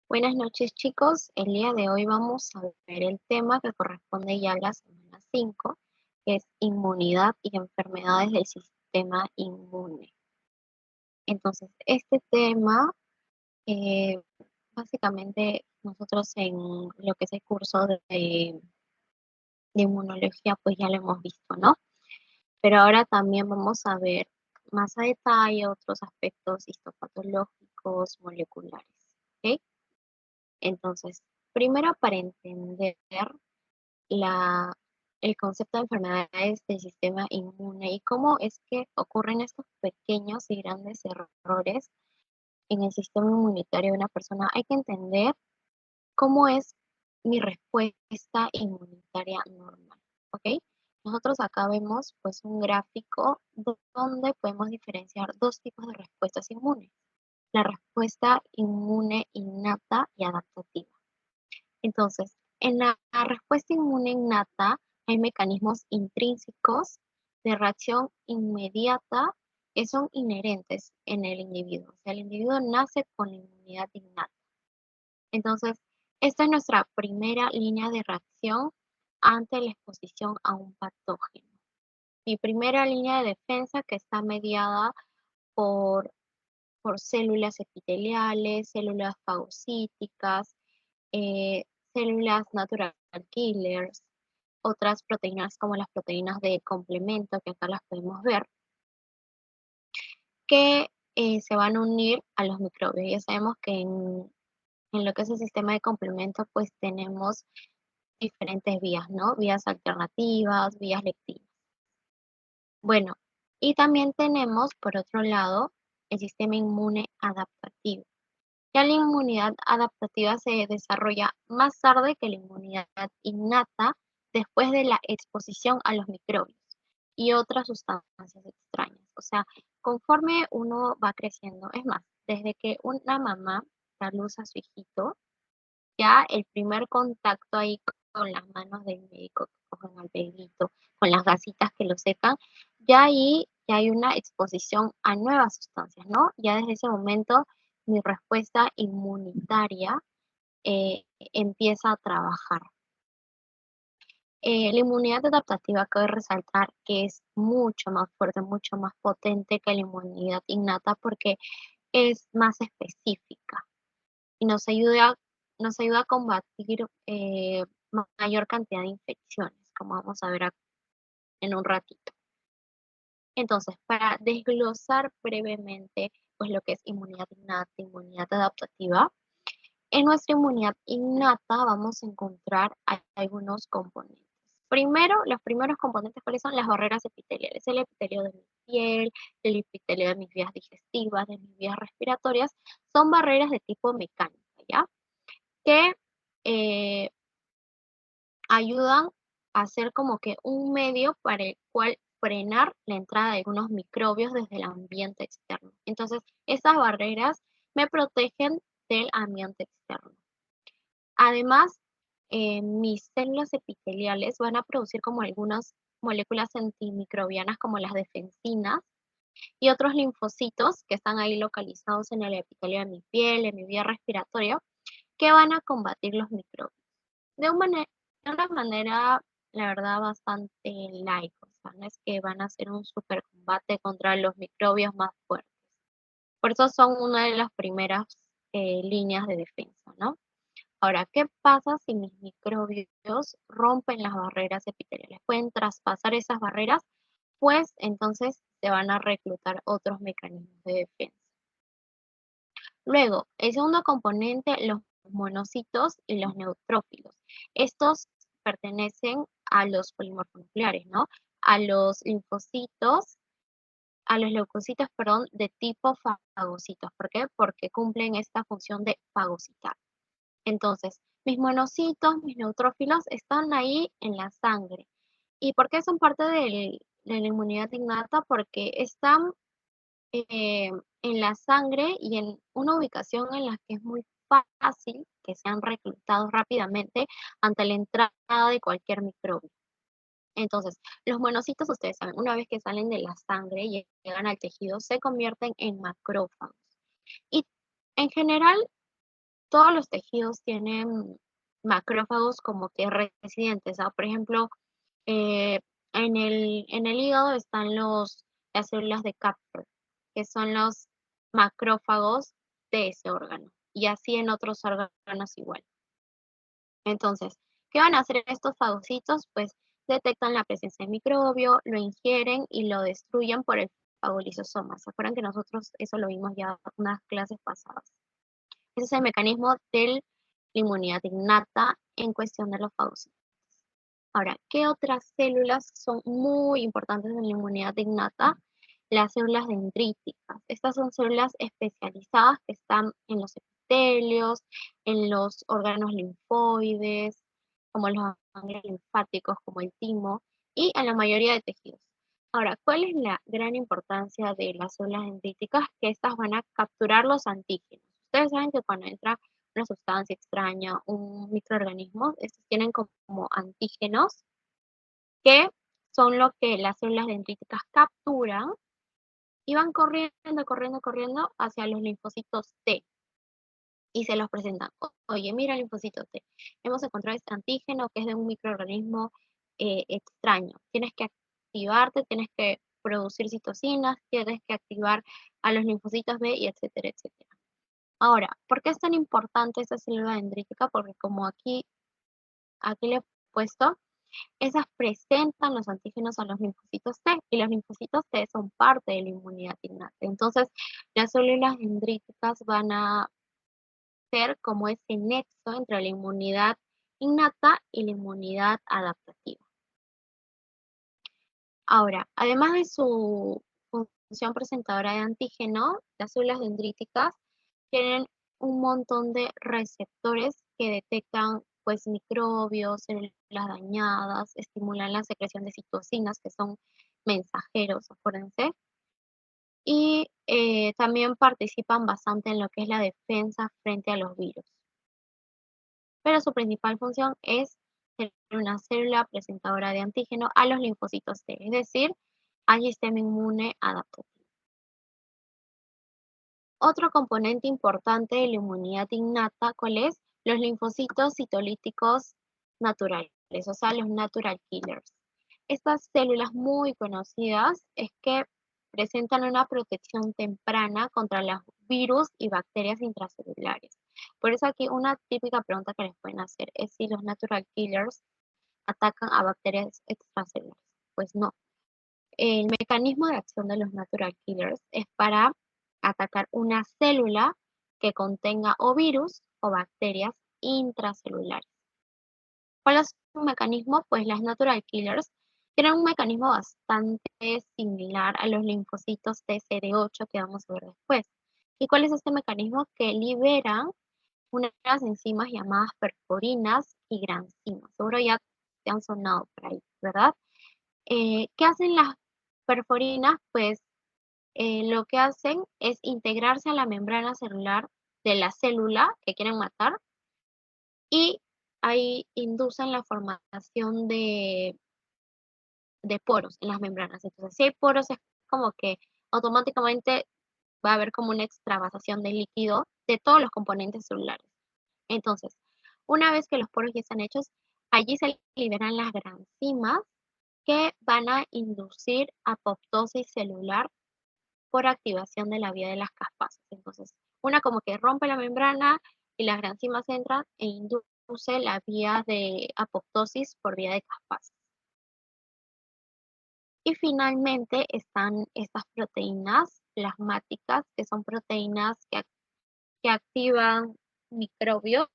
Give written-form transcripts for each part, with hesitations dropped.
Buenas noches, chicos. El día de hoy vamos a ver el tema que corresponde ya a la semana 5, que es inmunidad y enfermedades del sistema inmune. Entonces, este tema, eh, básicamente nosotros en lo que es el curso de inmunología, pues ya lo hemos visto, ¿no? Pero ahora también vamos a ver más a detalle otros aspectos histopatológicos, moleculares, ¿ok? Entonces, primero para entender la, el concepto de enfermedades del sistema inmune y cómo es que ocurren estos pequeños y grandes errores en el sistema inmunitario de una persona, hay que entender cómo es mi respuesta inmunitaria normal, ¿ok? Nosotros acá vemos pues un gráfico donde podemos diferenciar dos tipos de respuestas inmunes, la respuesta inmune innata y adaptativa. Entonces, en la respuesta inmune innata hay mecanismos intrínsecos de reacción inmediata que son inherentes en el individuo. O sea, el individuo nace con la inmunidad innata. Entonces, esta es nuestra primera línea de reacción ante la exposición a un patógeno. Mi primera línea de defensa que está mediada por, por células epiteliales, células fagocíticas, eh, células natural killers, otras proteínas como las proteínas de complemento, que acá las podemos ver, que se van a unir a los microbios. Ya sabemos que en lo que es el sistema de complemento, pues tenemos diferentes vías, ¿no? Vías alternativas, vías lectivas. Bueno, y también tenemos, por otro lado, el sistema inmune adaptativo. Ya la inmunidad adaptativa se desarrolla más tarde que la inmunidad innata después de la exposición a los microbios y otras sustancias extrañas. O sea, conforme uno va creciendo, es más, desde que una mamá da luz a su hijito, ya el primer contacto ahí con las manos del médico que cogen al bebito, con las gasitas que lo secan, ya ahí ya hay una exposición a nuevas sustancias, ¿no? Ya desde ese momento mi respuesta inmunitaria empieza a trabajar. La inmunidad adaptativa cabe resaltar que es mucho más fuerte, mucho más potente que la inmunidad innata porque es más específica y nos ayuda a combatir mayor cantidad de infecciones, como vamos a ver en un ratito. Entonces, para desglosar brevemente pues lo que es inmunidad innata, inmunidad adaptativa, en nuestra inmunidad innata vamos a encontrar algunos componentes. Primero, los primeros componentes, ¿cuáles son? Las barreras epiteliales. El epitelio de mi piel, el epitelio de mis vías digestivas, de mis vías respiratorias, son barreras de tipo mecánico, ¿ya? Que eh, ayudan a ser como que un medio para el cual frenar la entrada de algunos microbios desde el ambiente externo. Entonces, esas barreras me protegen del ambiente externo. Además, mis células epiteliales van a producir como algunas moléculas antimicrobianas como las defensinas y otros linfocitos que están ahí localizados en el epitelio de mi piel, en mi vía respiratoria, que van a combatir los microbios. De una manera, la verdad, bastante light, o sea, no es que van a hacer un super combate contra los microbios más fuertes. Por eso son una de las primeras líneas de defensa, ¿no? Ahora, ¿qué pasa si mis microbios rompen las barreras epiteliales? Pueden traspasar esas barreras, pues entonces se van a reclutar otros mecanismos de defensa. Luego, el segundo componente, los monocitos y los neutrófilos. Estos pertenecen a los polimorfonucleares, ¿no? A los linfocitos, a los leucocitos, perdón, de tipo fagocitos. ¿Por qué? Porque cumplen esta función de fagocitar. Entonces, mis monocitos, mis neutrófilos están ahí en la sangre. ¿Y por qué son parte de la inmunidad innata? Porque están eh, en la sangre y en una ubicación en la que es muy fácil que sean reclutados rápidamente ante la entrada de cualquier microbio. Entonces, los monocitos, ustedes saben, una vez que salen de la sangre y llegan al tejido, se convierten en macrófagos. Y en general, todos los tejidos tienen macrófagos como que residentes, por ejemplo, eh, en el hígado están las células de Kupffer, que son los macrófagos de ese órgano, y así en otros órganos igual. Entonces, ¿qué van a hacer estos fagocitos? Pues detectan la presencia de microbio, lo ingieren y lo destruyen por el fagolisosoma. ¿Se acuerdan que nosotros eso lo vimos ya en unas clases pasadas? Ese es el mecanismo de la inmunidad innata en cuestión de los fagocitos. Ahora, ¿qué otras células son muy importantes en la inmunidad innata? Las células dendríticas. Estas son células especializadas que están en los epitelios, en los órganos linfoides, como los ganglios linfáticos, como el timo, y en la mayoría de tejidos. Ahora, ¿cuál es la gran importancia de las células dendríticas? Que estas van a capturar los antígenos. Ustedes saben que cuando entra una sustancia extraña, un microorganismo, estos tienen como antígenos que son lo que las células dendríticas capturan y van corriendo, corriendo, corriendo hacia los linfocitos T y se los presentan. Oye, mira linfocito T, hemos encontrado este antígeno que es de un microorganismo extraño. Tienes que activarte, tienes que producir citocinas, tienes que activar a los linfocitos B y etcétera, etcétera. Ahora, ¿por qué es tan importante esta célula dendrítica? Porque como aquí le he puesto, esas presentan los antígenos a los linfocitos T y los linfocitos T son parte de la inmunidad innata. Entonces, las células dendríticas van a ser como ese nexo entre la inmunidad innata y la inmunidad adaptativa. Ahora, además de su función presentadora de antígeno, las células dendríticas tienen un montón de receptores que detectan pues microbios, células dañadas, estimulan la secreción de citocinas que son mensajeros, acuérdense, y también participan bastante en lo que es la defensa frente a los virus. Pero su principal función es ser una célula presentadora de antígeno a los linfocitos T, es decir, al sistema inmune adaptativo. Otro componente importante de la inmunidad innata, ¿cuál es? Los linfocitos citolíticos naturales, o sea, los natural killers. Estas células muy conocidas es que presentan una protección temprana contra los virus y bacterias intracelulares. Por eso aquí una típica pregunta que les pueden hacer es si los natural killers atacan a bacterias extracelulares. Pues no. El mecanismo de acción de los natural killers es para atacar una célula que contenga o virus o bacterias intracelulares. ¿Cuál es su mecanismo? Pues las natural killers tienen un mecanismo bastante similar a los linfocitos TCD8 que vamos a ver después. ¿Y cuál es este mecanismo? Que liberan unas enzimas llamadas perforinas y granzimas. Seguro ya te han sonado por ahí, ¿verdad? ¿Qué hacen las perforinas? Pues lo que hacen es integrarse a la membrana celular de la célula que quieren matar y ahí inducen la formación de poros en las membranas. Entonces, si hay poros, es como que automáticamente va a haber como una extravasación de líquido de todos los componentes celulares. Entonces, una vez que los poros ya están hechos, allí se liberan las granzimas que van a inducir apoptosis celular por activación de la vía de las caspasas. Entonces, una como que rompe la membrana y las granzimas entran e induce la vía de apoptosis por vía de caspasas. Y finalmente están estas proteínas plasmáticas, que son proteínas que activan microbios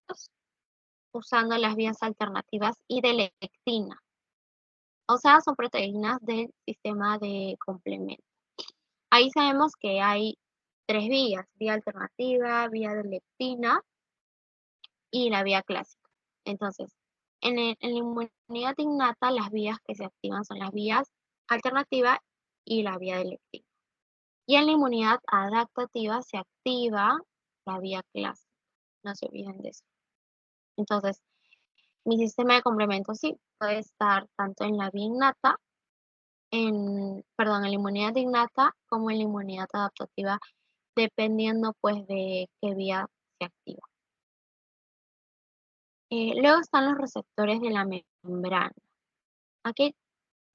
usando las vías alternativas y de lectina. O sea, son proteínas del sistema de complemento. Ahí sabemos que hay tres vías: vía alternativa, vía de lectina y la vía clásica. Entonces, en la inmunidad innata, las vías que se activan son las vías alternativa y la vía de lectina. Y en la inmunidad adaptativa se activa la vía clásica. No se olviden de eso. Entonces, mi sistema de complemento sí puede estar tanto en la vía innata, perdón, en la inmunidad innata como en la inmunidad adaptativa, dependiendo pues de qué vía se activa. Luego están los receptores de la membrana. Aquí,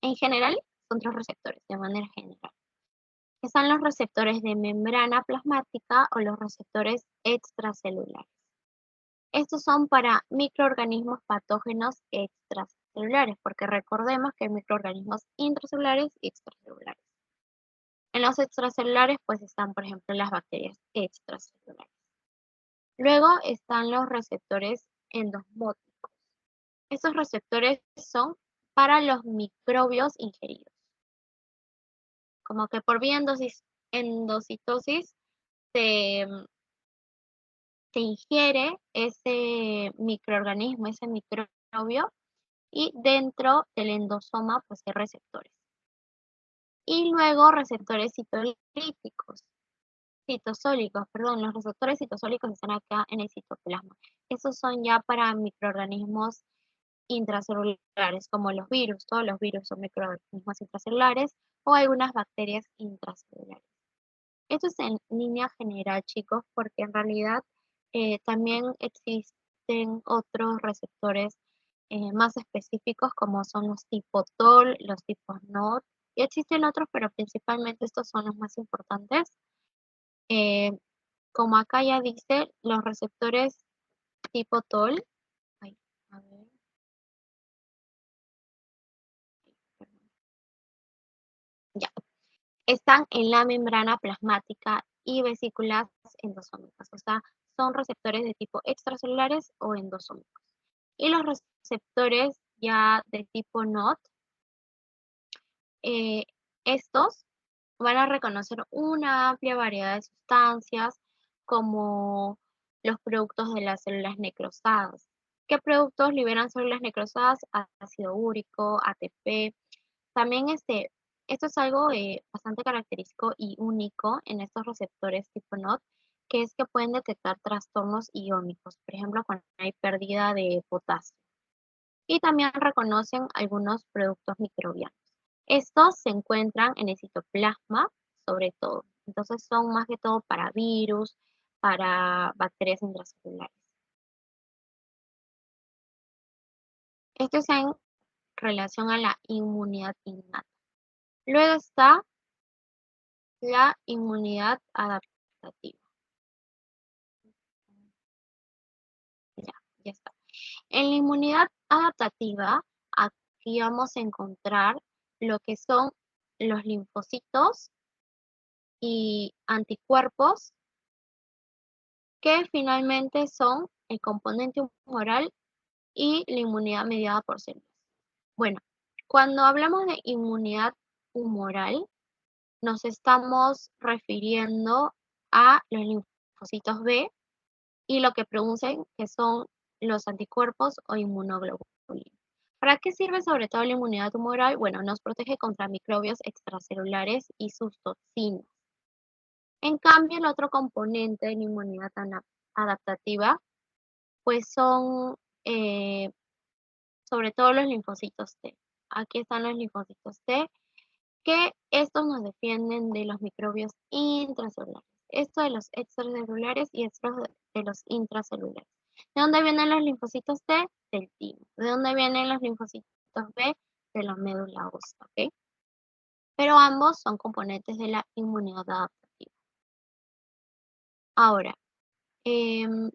en general, son tres receptores, de manera general. Están los receptores de membrana plasmática o los receptores extracelulares. Estos son para microorganismos patógenos extracelulares, porque recordemos que hay microorganismos intracelulares y extracelulares. En los extracelulares, pues están, por ejemplo, las bacterias extracelulares. Luego están los receptores endosmóticos. Estos receptores son para los microbios ingeridos. Como que por vía endocitosis se, se ingiere ese microorganismo, ese microbio, y dentro del endosoma pues hay receptores. Y luego receptores citosólicos, perdón, los receptores citosólicos están acá en el citoplasma. Esos son ya para microorganismos intracelulares, como los virus. Todos los virus son microorganismos intracelulares o algunas bacterias intracelulares. Esto es en línea general, chicos, porque en realidad también existen otros receptores más específicos, como son los tipo TOL, los tipos NOD, y existen otros, pero principalmente estos son los más importantes. Eh, como acá ya dice, los receptores tipo TOL, ay, a ver, perdón, ya, están en la membrana plasmática y vesículas endosómicas, o sea, son receptores de tipo extracelulares o endosómicos. Y los receptores ya de tipo NOT, estos van a reconocer una amplia variedad de sustancias como los productos de las células necrosadas. ¿Qué productos liberan células necrosadas? Ácido úrico, ATP. También esto es algo bastante característico y único en estos receptores tipo NOT, que es que pueden detectar trastornos iónicos, por ejemplo, cuando hay pérdida de potasio. Y también reconocen algunos productos microbianos. Estos se encuentran en el citoplasma, sobre todo. Entonces son más que todo para virus, para bacterias intracelulares. Esto es en relación a la inmunidad innata. Luego está la inmunidad adaptativa. Ya está. En la inmunidad adaptativa, aquí vamos a encontrar lo que son los linfocitos y anticuerpos, que finalmente son el componente humoral y la inmunidad mediada por células. Bueno, cuando hablamos de inmunidad humoral, nos estamos refiriendo a los linfocitos B y lo que producen, que son los anticuerpos o inmunoglobulinas. ¿Para qué sirve sobre todo la inmunidad humoral? Bueno, nos protege contra microbios extracelulares y sus toxinas. En cambio, el otro componente de la inmunidad adaptativa, pues son sobre todo los linfocitos T. Aquí están los linfocitos T, que estos nos defienden de los microbios intracelulares. Esto de los extracelulares y estos de los intracelulares. ¿De dónde vienen los linfocitos T? Del timo. ¿De dónde vienen los linfocitos B? De la médula ósea, ¿ok? Pero ambos son componentes de la inmunidad adaptativa. Ahora, em,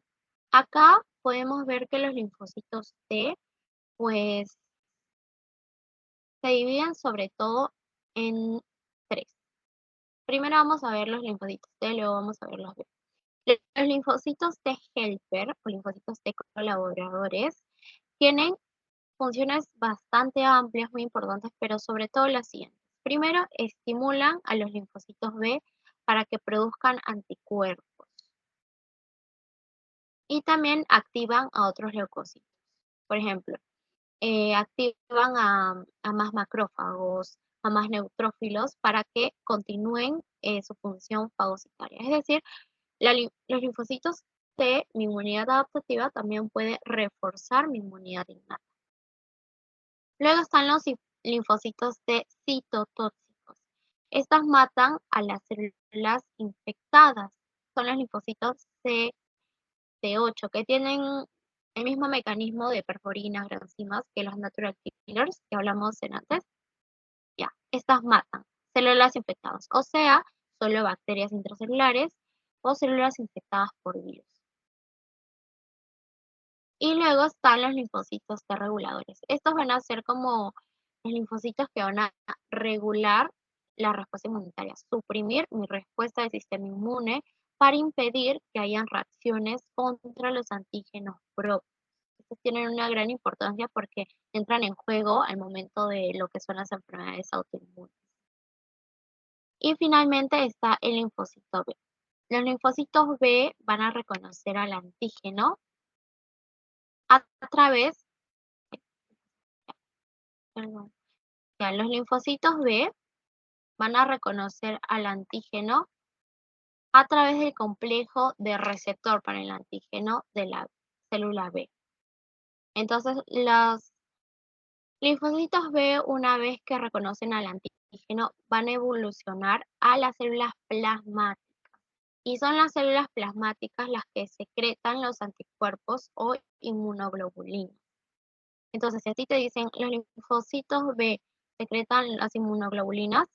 acá podemos ver que los linfocitos T, pues, se dividen sobre todo en tres. Primero vamos a ver los linfocitos T, luego vamos a ver los B. Los linfocitos T helper o linfocitos T colaboradores tienen funciones bastante amplias, muy importantes, pero sobre todo las siguientes. Primero, estimulan a los linfocitos B para que produzcan anticuerpos y también activan a otros leucocitos. Por ejemplo, activan a más macrófagos, a más neutrófilos para que continúen su función fagocitaria. Es decir, los linfocitos T, mi inmunidad adaptativa, también puede reforzar mi inmunidad innata. Luego están los linfocitos T citotóxicos. Estas matan a las células infectadas. Son los linfocitos C, T8, que tienen el mismo mecanismo de perforinas, granzimas que los natural killers que hablamos en antes. Ya, estas matan células infectadas, o sea, solo bacterias intracelulares o células infectadas por virus. Y luego están los linfocitos T reguladores. Estos van a ser como los linfocitos que van a regular la respuesta inmunitaria, suprimir mi respuesta del sistema inmune para impedir que hayan reacciones contra los antígenos propios. Estos tienen una gran importancia porque entran en juego al momento de lo que son las enfermedades autoinmunes. Y finalmente está el linfocito B. Los linfocitos B van a reconocer al antígeno a través, perdón, ya, los linfocitos B van a reconocer al antígeno a través del complejo de receptor para el antígeno de la célula B. Entonces, los linfocitos B, una vez que reconocen al antígeno, van a evolucionar a las células plasmáticas. Y son las células plasmáticas las que secretan los anticuerpos o inmunoglobulinas. Entonces, si a ti te dicen los linfocitos B secretan las inmunoglobulinas,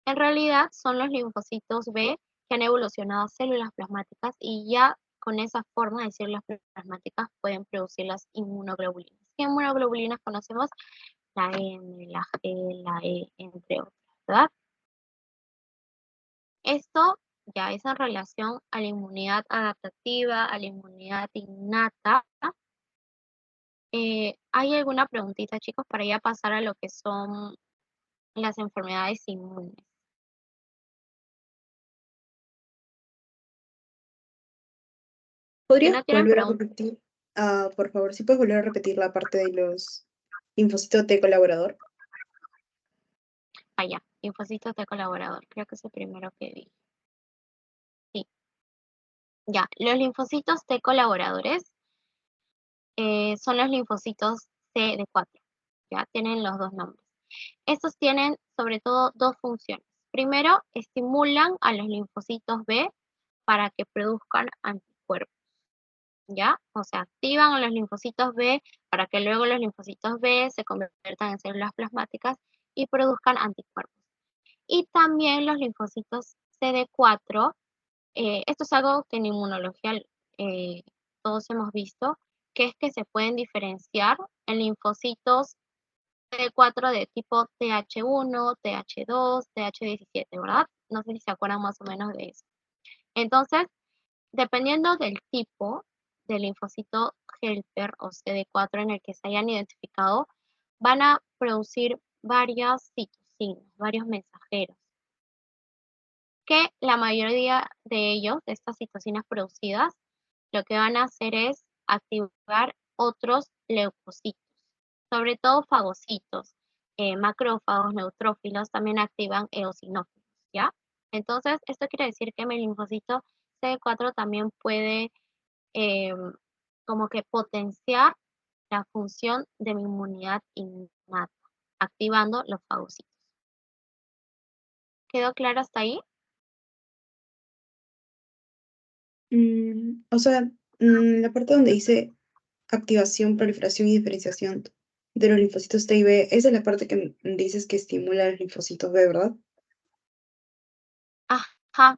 en realidad son los linfocitos B que han evolucionado a células plasmáticas y ya con esa forma de células plasmáticas pueden producir las inmunoglobulinas. ¿Qué inmunoglobulinas conocemos? La M, la G, la E, entre otras, ¿verdad? Esto ya es en relación a la inmunidad adaptativa, a la inmunidad innata. ¿Hay alguna preguntita, chicos, para ya pasar a lo que son las enfermedades inmunes? Si ¿Podrías no tienen volver a preguntas, repetir? Por favor, si puedes volver a repetir la parte de los linfocitos T colaborador. allá, linfocitos de colaborador, creo que es el primero que vi. Sí, ya, los linfocitos T colaboradores son los linfocitos CD4, ya tienen los dos nombres. Estos tienen sobre todo dos funciones. Primero, estimulan a los linfocitos B para que produzcan anticuerpos, ¿ya? O sea, activan a los linfocitos B para que luego los linfocitos B se conviertan en células plasmáticas y produzcan anticuerpos. Y también los linfocitos CD4, esto es algo que en inmunología todos hemos visto, que es que se pueden diferenciar en linfocitos CD4 de tipo TH1, TH2, TH17, ¿verdad? No sé si se acuerdan más o menos de eso. Entonces, dependiendo del tipo de linfocito helper o CD4 en el que se hayan identificado, van a producir varias citocinas, varios mensajeros, que la mayoría de ellos, de estas citocinas producidas, lo que van a hacer es activar otros leucocitos, sobre todo fagocitos, macrófagos, neutrófilos, también activan eosinófilos, ¿ya? Entonces, esto quiere decir que mi linfocito CD4 también puede em, como que potenciar la función de mi inmunidad innata, activando los fagocitos. ¿Quedó claro hasta ahí? O sea, la parte donde dice activación, proliferación y diferenciación de los linfocitos T y B, esa es la parte que dices que estimula los linfocitos B, ¿verdad? Ajá,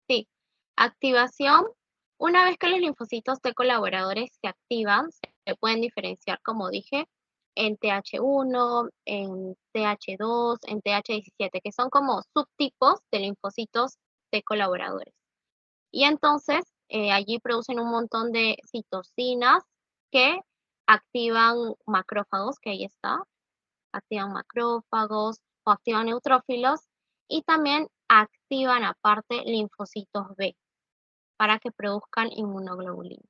sí. Activación. Una vez que los linfocitos T colaboradores se activan, se pueden diferenciar, como dije, en TH1, en TH2, en TH17, que son como subtipos de linfocitos T colaboradores. Y entonces allí producen un montón de citocinas que activan macrófagos, que ahí está, activan macrófagos o activan neutrófilos y también activan aparte linfocitos B para que produzcan inmunoglobulinas.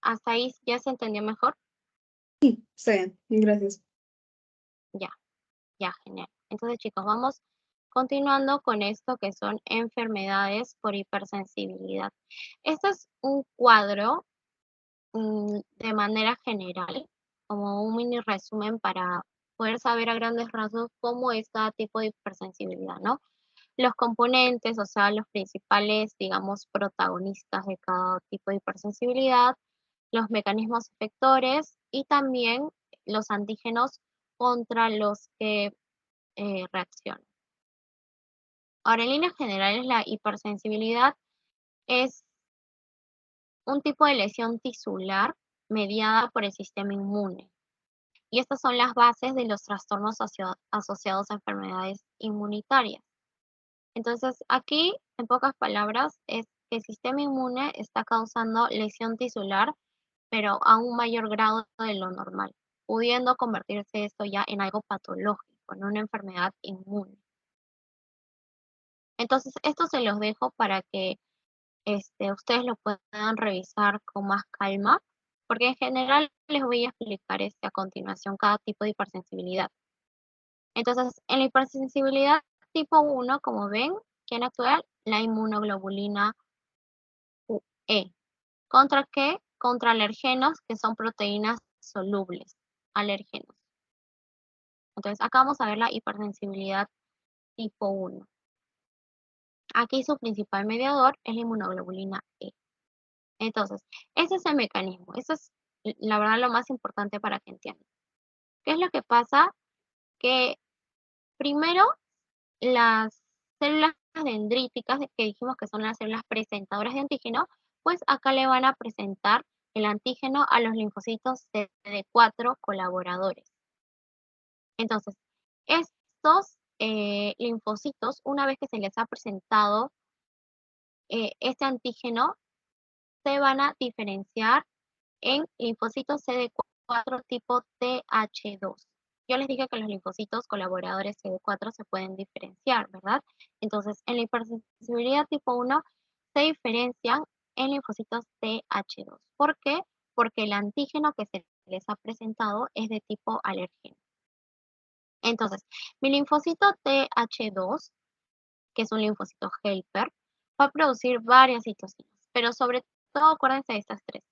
¿Hasta ahí ya se entendió mejor? Sí, está bien, gracias. Ya, ya, genial. Entonces, chicos, vamos continuando con esto que son enfermedades por hipersensibilidad. Este es un cuadro de manera general, como un mini resumen para poder saber a grandes rasgos cómo es cada tipo de hipersensibilidad, ¿no? los componentes, o sea, los principales, digamos, protagonistas de cada tipo de hipersensibilidad, los mecanismos efectores y también los antígenos contra los que reaccionan. Ahora, en líneas generales, la hipersensibilidad es un tipo de lesión tisular mediada por el sistema inmune. Y estas son las bases de los trastornos asociados a enfermedades inmunitarias. Entonces, aquí, en pocas palabras, es que el sistema inmune está causando lesión tisular, pero a un mayor grado de lo normal, pudiendo convertirse esto ya en algo patológico, en una enfermedad inmune. Entonces, esto se los dejo para que ustedes lo puedan revisar con más calma, porque en general les voy a explicar a continuación cada tipo de hipersensibilidad. Entonces, en la hipersensibilidad tipo 1, como ven, ¿quién actúa? La inmunoglobulina E. ¿Contra qué? Contra alergenos, que son proteínas solubles, alérgenos. Entonces, acá vamos a ver la hipersensibilidad tipo 1. Aquí su principal mediador es la inmunoglobulina E. Entonces, ese es el mecanismo. Eso es, la verdad, lo más importante para que entiendan. ¿Qué es lo que pasa? Que primero las células dendríticas, que dijimos que son las células presentadoras de antígeno, pues acá le van a presentar el antígeno a los linfocitos CD4 colaboradores. Entonces, estos linfocitos, una vez que se les ha presentado este antígeno, se van a diferenciar en linfocitos CD4 tipo TH2. Yo les dije que los linfocitos colaboradores CD4 se pueden diferenciar, ¿verdad? Entonces, en la hipersensibilidad tipo 1 se diferencian en linfocitos TH2. ¿Por qué? Porque el antígeno que se les ha presentado es de tipo alérgeno. Entonces, mi linfocito TH2, que es un linfocito helper, va a producir varias citocinas, pero sobre todo acuérdense de estas tres: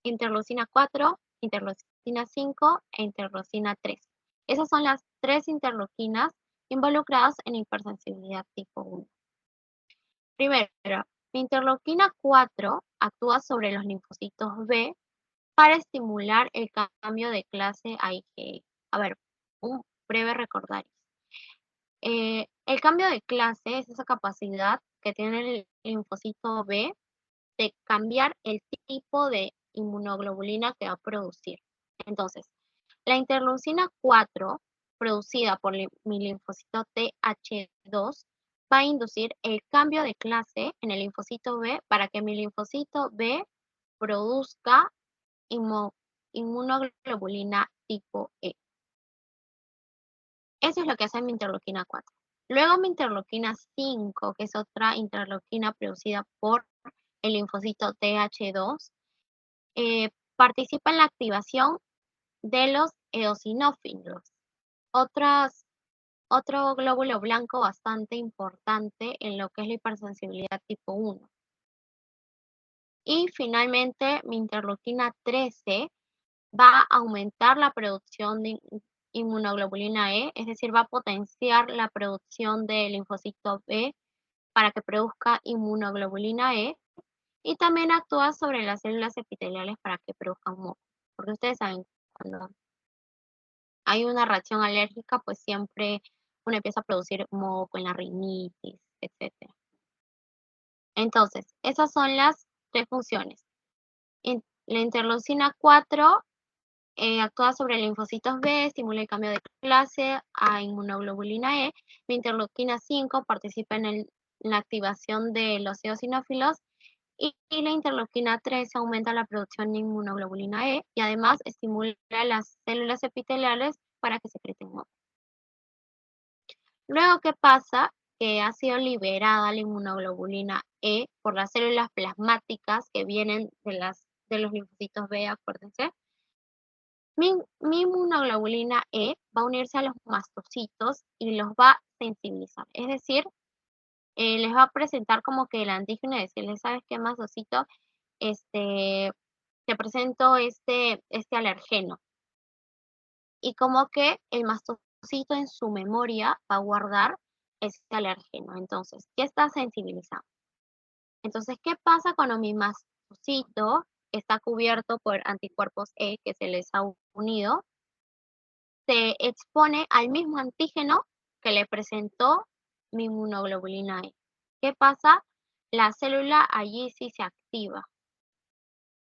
interleucina 4, interleucina 5 e interleucina 3. Esas son las tres interleucinas involucradas en hipersensibilidad tipo 1. Primero, la interleucina 4 actúa sobre los linfocitos B para estimular el cambio de clase a IgE. A ver, un breve recordario. El cambio de clase es esa capacidad que tiene el linfocito B de cambiar el tipo de inmunoglobulina que va a producir. Entonces, la interleucina 4, producida por mi linfocito TH2, va a inducir el cambio de clase en el linfocito B para que mi linfocito B produzca inmunoglobulina tipo E. Eso es lo que hace mi interleucina 4. Luego mi interleucina 5, que es otra interleucina producida por el linfocito TH2, participa en la activación de los eosinófilos, otro glóbulo blanco bastante importante en lo que es la hipersensibilidad tipo 1. Y finalmente, mi interleucina 13 va a aumentar la producción de inmunoglobulina E, es decir, va a potenciar la producción del linfocito B para que produzca inmunoglobulina E, y también actúa sobre las células epiteliales para que produzcan moco. Porque ustedes saben, cuando hay una reacción alérgica, pues siempre uno empieza a producir moco en la rinitis, etc. Entonces, esas son las tres funciones. La interleucina 4 actúa sobre linfocitos B, estimula el cambio de clase a inmunoglobulina E. La interleucina 5 participa en la activación de los eosinófilos, y la interleucina 3 aumenta la producción de inmunoglobulina E y además estimula las células epiteliales para que secreten moco. Luego, ¿qué pasa? Que ha sido liberada la inmunoglobulina E por las células plasmáticas que vienen de los linfocitos B, acuérdense. Mi inmunoglobulina E va a unirse a los mastocitos y los va a sensibilizar. Es decir, les va a presentar como que el antígeno y decirles: ¿sabes qué, mastocito? Te presento este alergeno. Y como que el mastocito en su memoria va a guardar ese alérgeno. Entonces, ¿qué está sensibilizando? Entonces, ¿qué pasa cuando mi mastocito está cubierto por anticuerpos E que se les ha unido? Se expone al mismo antígeno que le presentó mi inmunoglobulina E. ¿Qué pasa? La célula allí sí se activa,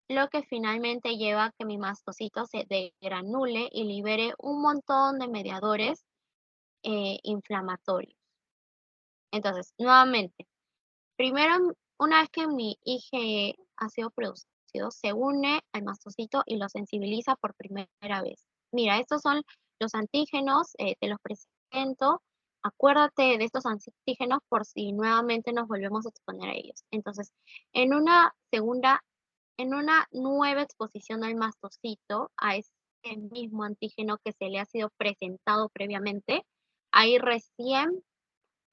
lo que finalmente lleva a que mi mastocito se degranule y libere un montón de mediadores inflamatorios. Entonces, nuevamente, primero, una vez que mi IgE ha sido producido, se une al mastocito y lo sensibiliza por primera vez. Mira, estos son los antígenos, te los presento. Acuérdate de estos antígenos por si nuevamente nos volvemos a exponer a ellos. Entonces, en una nueva exposición al mastocito, a ese mismo antígeno que se le ha sido presentado previamente, ahí recién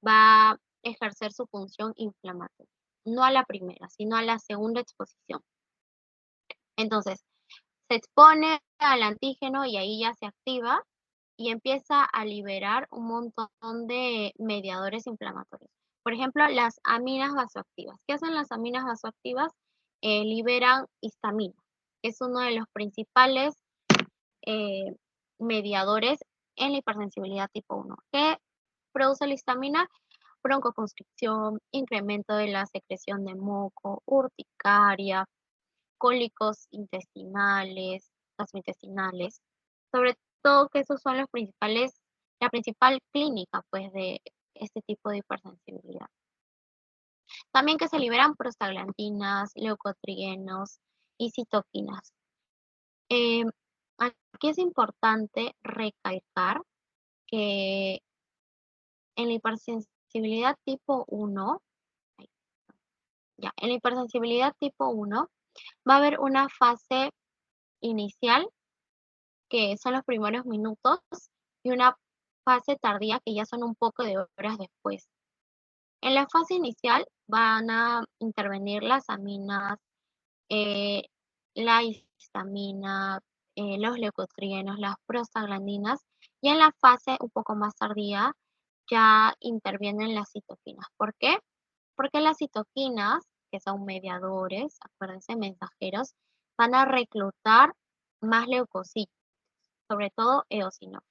va a ejercer su función inflamatoria. No a la primera, sino a la segunda exposición. Entonces, se expone al antígeno y ahí ya se activa y empieza a liberar un montón de mediadores inflamatorios. Por ejemplo, las aminas vasoactivas. ¿Qué hacen las aminas vasoactivas? Liberan histamina, que es uno de los principales eh, mediadores en la hipersensibilidad tipo 1. ¿Qué produce la histamina? Broncoconstricción, incremento de la secreción de moco, urticaria, cólicos intestinales, gastrointestinales. Sobre todo que esos son los principales, la principal clínica pues de este tipo de hipersensibilidad. También que se liberan prostaglandinas, leucotrienos y citoquinas. Aquí es importante recalcar que en la hipersensibilidad tipo 1, en la hipersensibilidad tipo 1 va a haber una fase inicial, que son los primeros minutos, y una fase tardía, que ya son un poco de horas después. En la fase inicial van a intervenir las aminas, eh, la histamina, los leucotrienos, las prostaglandinas, y en la fase un poco más tardía ya intervienen las citoquinas. ¿Por qué? Porque las citoquinas, que son mediadores, acuérdense, mensajeros, van a reclutar más leucocitos, sobre todo eosinófilos.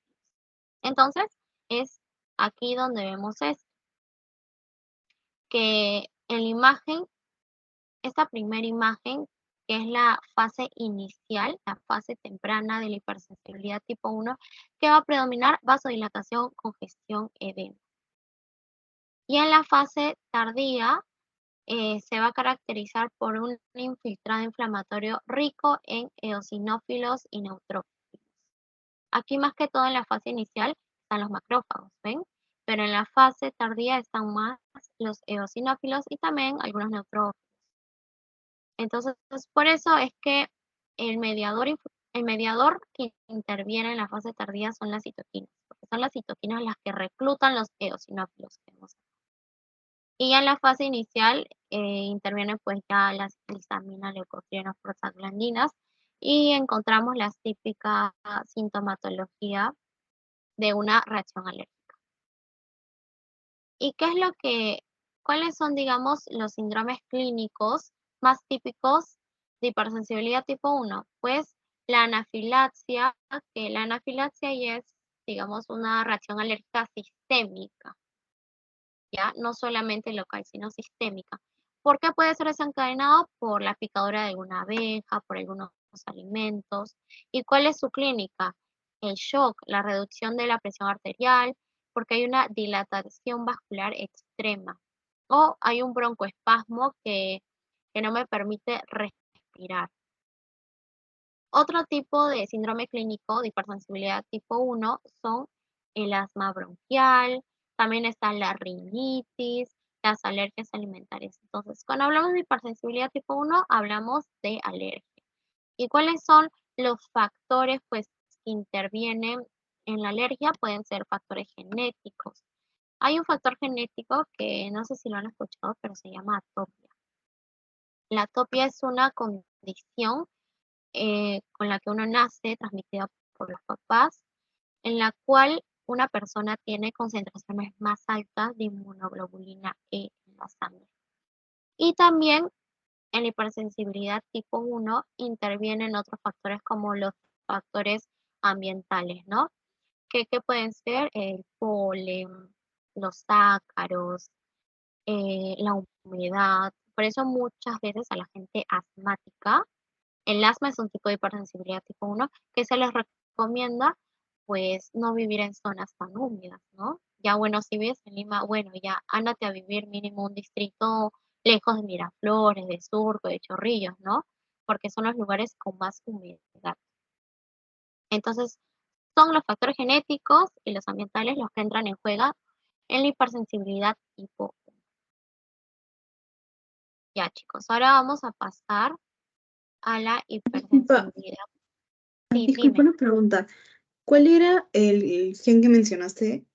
Entonces, es aquí donde vemos esto, que en la imagen, esta primera imagen, que es la fase inicial, la fase temprana de la hipersensibilidad tipo 1, que va a predominar vasodilatación, congestión, edema. Y en la fase tardía, se va a caracterizar por un infiltrado inflamatorio rico en eosinófilos y neutrófilos. Aquí más que todo en la fase inicial están los macrófagos, ¿ven? Pero en la fase tardía están más los eosinófilos y también algunos neutrófilos. Entonces, por eso es que el mediador que interviene en la fase tardía son las citoquinas, porque son las citoquinas las que reclutan los eosinófilos que vemos. Y ya en la fase inicial intervienen pues ya las histaminas, leucotrienos, prostaglandinas y encontramos la típica sintomatología de una reacción alérgica. ¿Y qué es cuáles son, digamos, los síndromes clínicos más típicos de hipersensibilidad tipo 1? Pues la anafilaxia, que la anafilaxia ya es, digamos, una reacción alérgica sistémica. ¿Ya? No solamente local, sino sistémica. ¿Por qué puede ser desencadenado? Por la picadura de alguna abeja, por algunos alimentos. ¿Y cuál es su clínica? El shock, la reducción de la presión arterial, porque hay una dilatación vascular extrema. O hay un broncoespasmo que no me permite respirar. Otro tipo de síndrome clínico de hipersensibilidad tipo 1 son el asma bronquial, también está la rinitis, las alergias alimentarias. Entonces, cuando hablamos de hipersensibilidad tipo 1, hablamos de alergia. ¿Y cuáles son los factores pues, que intervienen en la alergia? Pueden ser factores genéticos. Hay un factor genético que no sé si lo han escuchado, pero se llama atopia. La atopia es una condición con la que uno nace, transmitida por los papás, en la cual una persona tiene concentraciones más altas de inmunoglobulina E en la sangre. Y también en la hipersensibilidad tipo 1 intervienen otros factores como los factores ambientales, ¿no? Que pueden ser el polen, los ácaros, la humedad. Por eso muchas veces a la gente asmática, el asma es un tipo de hipersensibilidad tipo 1 que se les recomienda pues no vivir en zonas tan húmedas, ¿no? Ya bueno, si vives en Lima, bueno, ya ándate a vivir mínimo un distrito lejos de Miraflores, de Surco, de Chorrillos, ¿no? Porque son los lugares con más humedad. Entonces, son los factores genéticos y los ambientales los que entran en juego en la hipersensibilidad tipo 1. Ya, chicos, ahora vamos a pasar a la Disculpa, hipersensibilidad. Sí, disculpa dime. una pregunta. ¿Cuál era el gen que mencionaste?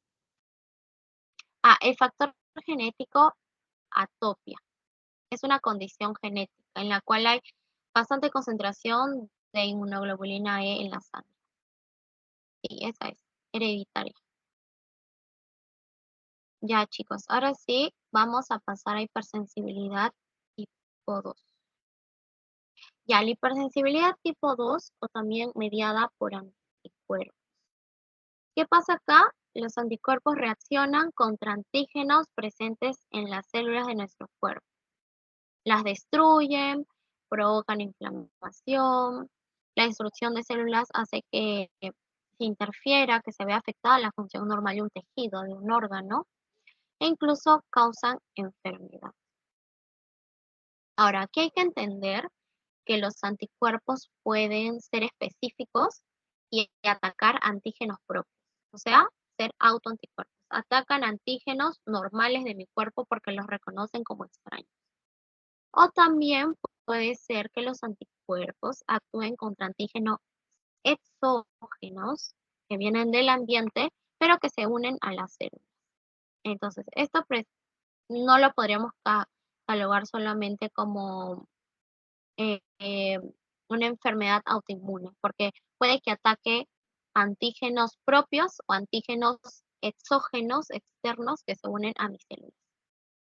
El factor genético atopia. Es una condición genética en la cual hay bastante concentración de inmunoglobulina E en la sangre. Sí, esa es hereditaria. Ya, chicos, ahora sí vamos a pasar a hipersensibilidad tipo 2. Ya, la hipersensibilidad tipo 2 o también mediada por anticuerpos. ¿Qué pasa acá? Los anticuerpos reaccionan contra antígenos presentes en las células de nuestro cuerpo. Las destruyen, provocan inflamación. La destrucción de células hace que se interfiera, que se vea afectada la función normal de un tejido, de un órgano, e incluso causan enfermedad. Ahora, aquí hay que entender que los anticuerpos pueden ser específicos y atacar antígenos propios, o sea, ser autoanticuerpos. Atacan antígenos normales de mi cuerpo porque los reconocen como extraños. O también puede ser que los anticuerpos actúen contra antígenos exógenos que vienen del ambiente, pero que se unen a las células. Entonces, esto no lo podríamos catalogar solamente como eh, eh, una enfermedad autoinmune, porque puede que ataque antígenos propios o antígenos exógenos, externos, que se unen a mis células.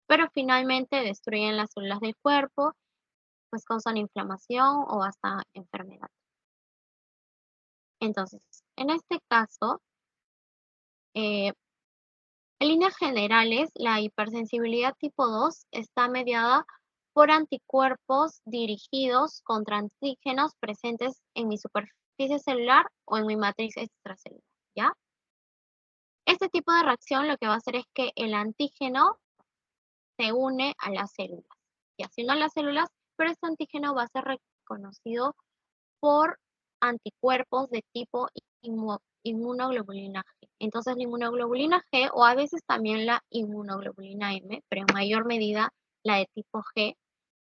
Pero finalmente destruyen las células del cuerpo, pues causan inflamación o hasta enfermedad. Entonces, en este caso, en líneas generales, la hipersensibilidad tipo 2 está mediada por anticuerpos dirigidos contra antígenos presentes en mi superficie celular o en mi matriz extracelular, ¿ya? Este tipo de reacción lo que va a hacer es que el antígeno se une a las células, y así no a las células, pero este antígeno va a ser reconocido por anticuerpos de tipo inmunoglobulina G. Entonces la inmunoglobulina G o a veces también la inmunoglobulina M, pero en mayor medida la de tipo G,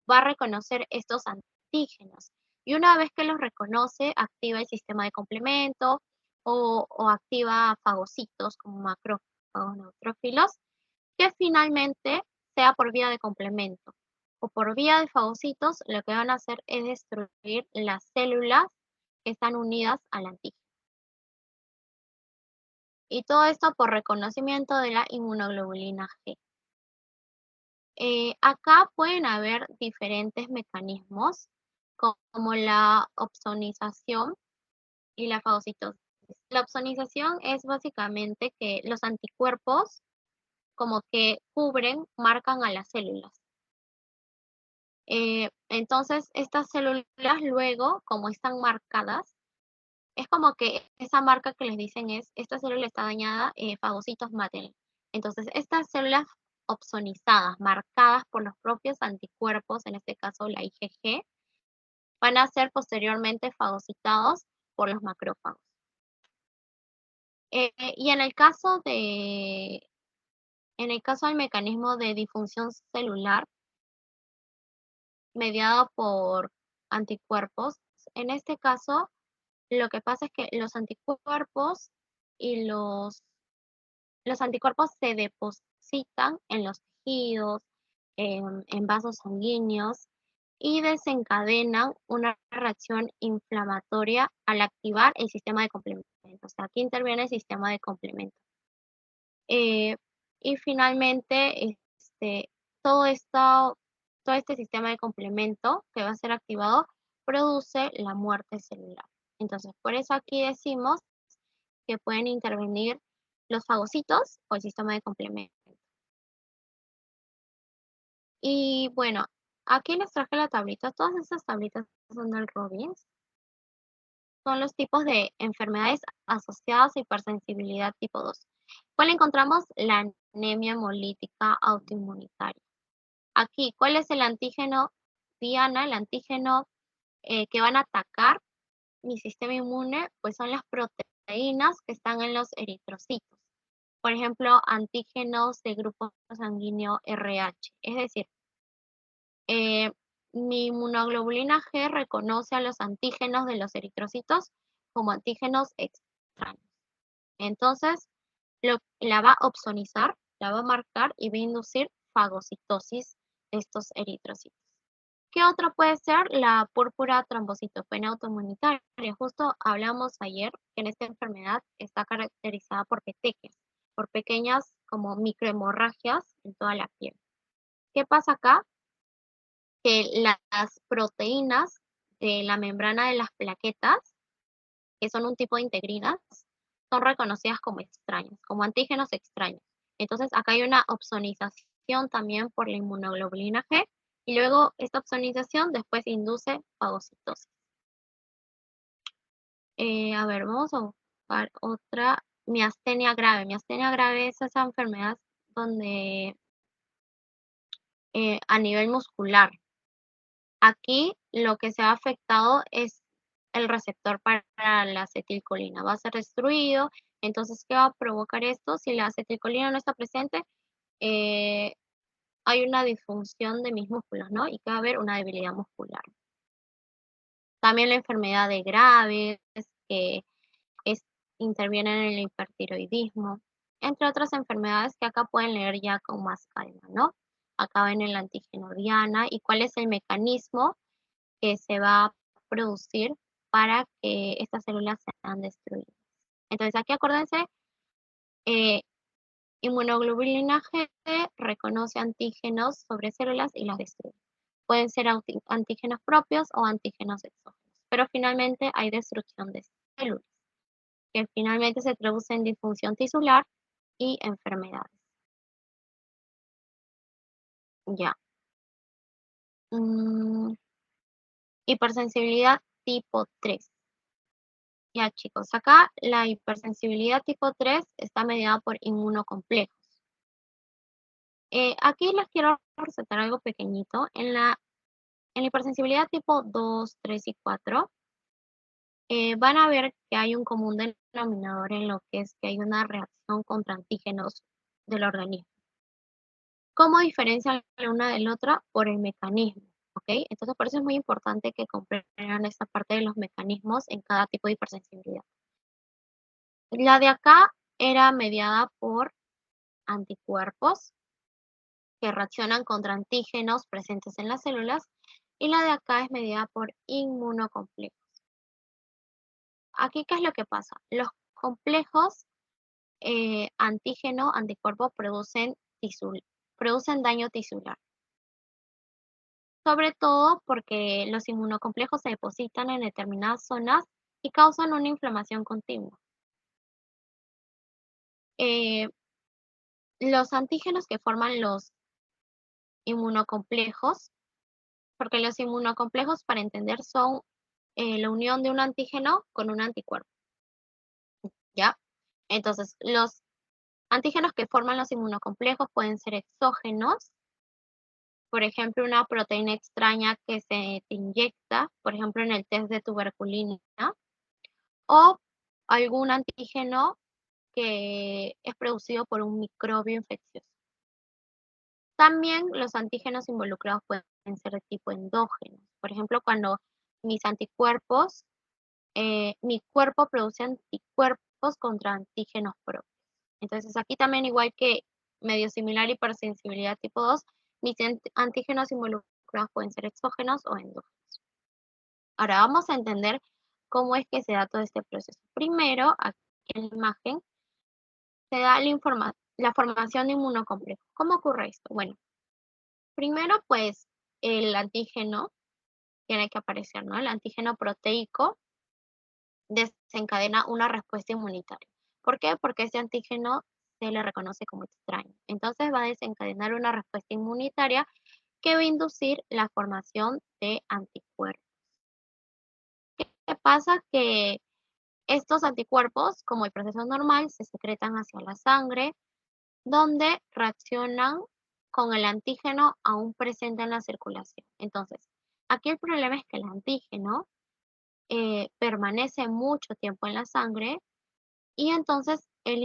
va a reconocer estos antígenos. Y una vez que los reconoce, activa el sistema de complemento o activa fagocitos como macrófagos neutrófilos, que finalmente, sea por vía de complemento o por vía de fagocitos, lo que van a hacer es destruir las células que están unidas al antígeno. Y todo esto por reconocimiento de la inmunoglobulina G. Acá pueden haber diferentes mecanismos como la opsonización y la fagocitosis. La opsonización es básicamente que los anticuerpos como que cubren, marcan a las células. Entonces, estas células luego, como están marcadas, es como que esa marca que les dicen es, esta célula está dañada, fagocitos mátenla. Entonces, estas células opsonizadas, marcadas por los propios anticuerpos, en este caso la IgG, van a ser posteriormente fagocitados por los macrófagos. Y en el caso del mecanismo de disfunción celular mediado por anticuerpos, en este caso lo que pasa es que los anticuerpos y los anticuerpos se depositan en los tejidos, en vasos sanguíneos y desencadenan una reacción inflamatoria al activar el sistema de complemento. O sea, aquí interviene el sistema de complemento. Y finalmente, todo esto, todo este sistema de complemento que va a ser activado produce la muerte celular. Entonces, por eso aquí decimos que pueden intervenir los fagocitos o el sistema de complemento. Y bueno, aquí les traje la tablita. Todas estas tablitas son del Robbins. Son los tipos de enfermedades asociadas a hipersensibilidad tipo 2. ¿Cuál encontramos? La anemia hemolítica autoinmunitaria. Aquí, ¿cuál es el antígeno diana? El antígeno que van a atacar mi sistema inmune, pues son las proteínas que están en los eritrocitos. Por ejemplo, antígenos de grupo sanguíneo RH. Es decir, mi inmunoglobulina G reconoce a los antígenos de los eritrocitos como antígenos extraños. Entonces, la va a opsonizar, la va a marcar y va a inducir fagocitosis de estos eritrocitos. ¿Qué otro puede ser? La púrpura trombocitopenia autoinmunitaria. Justo hablamos ayer que en esta enfermedad está caracterizada por petequias, por pequeñas como microhemorragias en toda la piel. ¿Qué pasa acá? Que las proteínas de la membrana de las plaquetas, que son un tipo de integrinas, son reconocidas como extrañas, como antígenos extraños. Entonces, acá hay una opsonización también por la inmunoglobulina G, y luego esta opsonización después induce fagocitosis. A ver, vamos a buscar otra, miastenia grave. Miastenia grave es esa enfermedad donde a nivel muscular, aquí lo que se ha afectado es el receptor para la acetilcolina. Va a ser destruido. Entonces, ¿qué va a provocar esto? Si la acetilcolina no está presente, hay una disfunción de mis músculos, ¿no? Y que va a haber una debilidad muscular. También la enfermedad de Graves, que intervienen en el hipertiroidismo, entre otras enfermedades que acá pueden leer ya con más calma, ¿no? Acá ven el antígeno diana y cuál es el mecanismo que se va a producir para que estas células sean destruidas. Entonces aquí acuérdense, eh, inmunoglobulina G reconoce antígenos sobre células y las destruye. Pueden ser antígenos propios o antígenos exógenos, pero finalmente hay destrucción de células, que finalmente se traduce en disfunción tisular y enfermedades. Ya. Hipersensibilidad tipo 3. Ya, chicos, acá la hipersensibilidad tipo 3 está mediada por inmunocomplejos. Aquí les quiero resaltar algo pequeñito. En la hipersensibilidad tipo 2, 3 y 4, van a ver que hay un común denominador en lo que es que hay una reacción contra antígenos del organismo. ¿Cómo diferencian la una de la otra? Por el mecanismo, ¿ok? Entonces, por eso es muy importante que comprendan esta parte de los mecanismos en cada tipo de hipersensibilidad. La de acá era mediada por anticuerpos que reaccionan contra antígenos presentes en las células, y la de acá es mediada por inmunocomplejos. Aquí, ¿qué es lo que pasa? Los complejos antígeno, anticuerpo producen daño tisular. Sobre todo porque los inmunocomplejos se depositan en determinadas zonas y causan una inflamación continua. Los antígenos que forman los inmunocomplejos, porque los inmunocomplejos, para entender, son la unión de un antígeno con un anticuerpo, ¿ya? Entonces, los antígenos que forman los inmunocomplejos pueden ser exógenos, por ejemplo, una proteína extraña que se te inyecta, por ejemplo, en el test de tuberculina, o algún antígeno que es producido por un microbio infeccioso. También los antígenos involucrados pueden ser de tipo endógeno. Por ejemplo, cuando mis anticuerpos, mi cuerpo produce anticuerpos contra antígenos propios. Entonces, aquí también, igual que medio similar hipersensibilidad tipo 2, mis antígenos involucrados pueden ser exógenos o endógenos. Ahora vamos a entender cómo es que se da todo este proceso. Primero, aquí en la imagen, se da la información, la formación de inmunocomplejo. ¿Cómo ocurre esto? Bueno, primero pues el antígeno tiene que aparecer, ¿no? El antígeno proteico desencadena una respuesta inmunitaria. ¿Por qué? Porque ese antígeno se le reconoce como extraño. Entonces va a desencadenar una respuesta inmunitaria que va a inducir la formación de anticuerpos. ¿Qué pasa? Que estos anticuerpos, como el proceso normal, se secretan hacia la sangre, donde reaccionan con el antígeno aún presente en la circulación. Entonces, aquí el problema es que el antígeno permanece mucho tiempo en la sangre y entonces el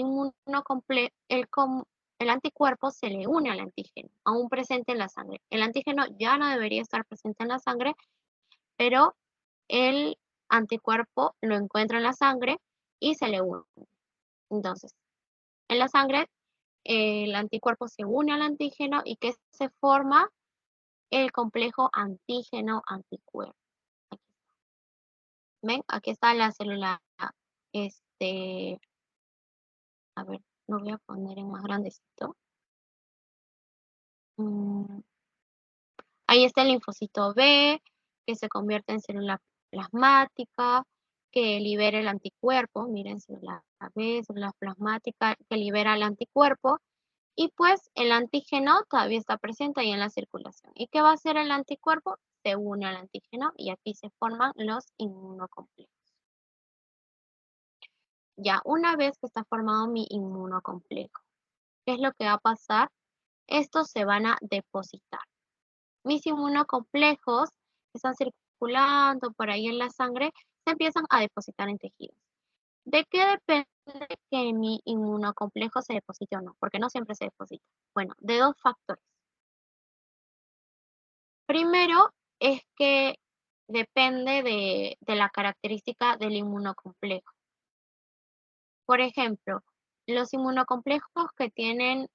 anticuerpo se le une al antígeno, aún presente en la sangre. El antígeno ya no debería estar presente en la sangre, pero el anticuerpo lo encuentra en la sangre y se le une. Entonces, en la sangre, el anticuerpo se une al antígeno y que se forma el complejo antígeno-anticuerpo. ¿Ven? Aquí está la célula, este, a ver, lo voy a poner en más grandecito. Ahí está el linfocito B, que se convierte en célula plasmática, que libera el anticuerpo. Miren, célula B, célula plasmática, que libera el anticuerpo. Y pues el antígeno todavía está presente ahí en la circulación. ¿Y qué va a hacer el anticuerpo? Se une al antígeno y aquí se forman los inmunocomplejos. Ya, una vez que está formado mi inmunocomplejo, ¿qué es lo que va a pasar? Estos se van a depositar. Mis inmunocomplejos que están circulando por ahí en la sangre se empiezan a depositar en tejidos. ¿De qué depende que mi inmunocomplejo se deposite o no? Porque no siempre se deposita. Bueno, de dos factores. Primero es que depende de la característica del inmunocomplejo. Por ejemplo, los inmunocomplejos que tienen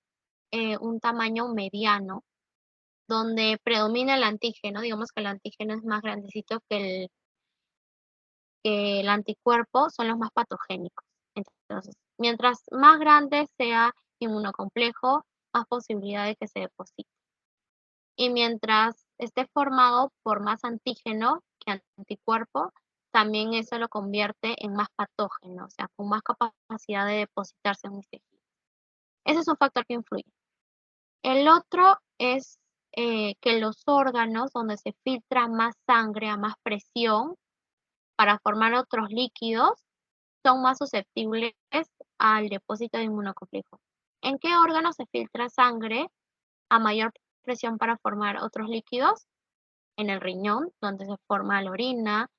un tamaño mediano, donde predomina el antígeno, digamos que el antígeno es más grandecito que el anticuerpo, son los más patogénicos. Entonces, mientras más grande sea inmunocomplejo, más posibilidad de que se deposite. Y mientras esté formado por más antígeno que anticuerpo, también eso lo convierte en más patógeno, o sea, con más capacidad de depositarse en mis tejidos. Ese es un factor que influye. El otro es que los órganos donde se filtra más sangre a más presión para formar otros líquidos son más susceptibles al depósito de inmunocomplejo. ¿En qué órgano se filtra sangre a mayor presión para formar otros líquidos? En el riñón, donde se forma la orina,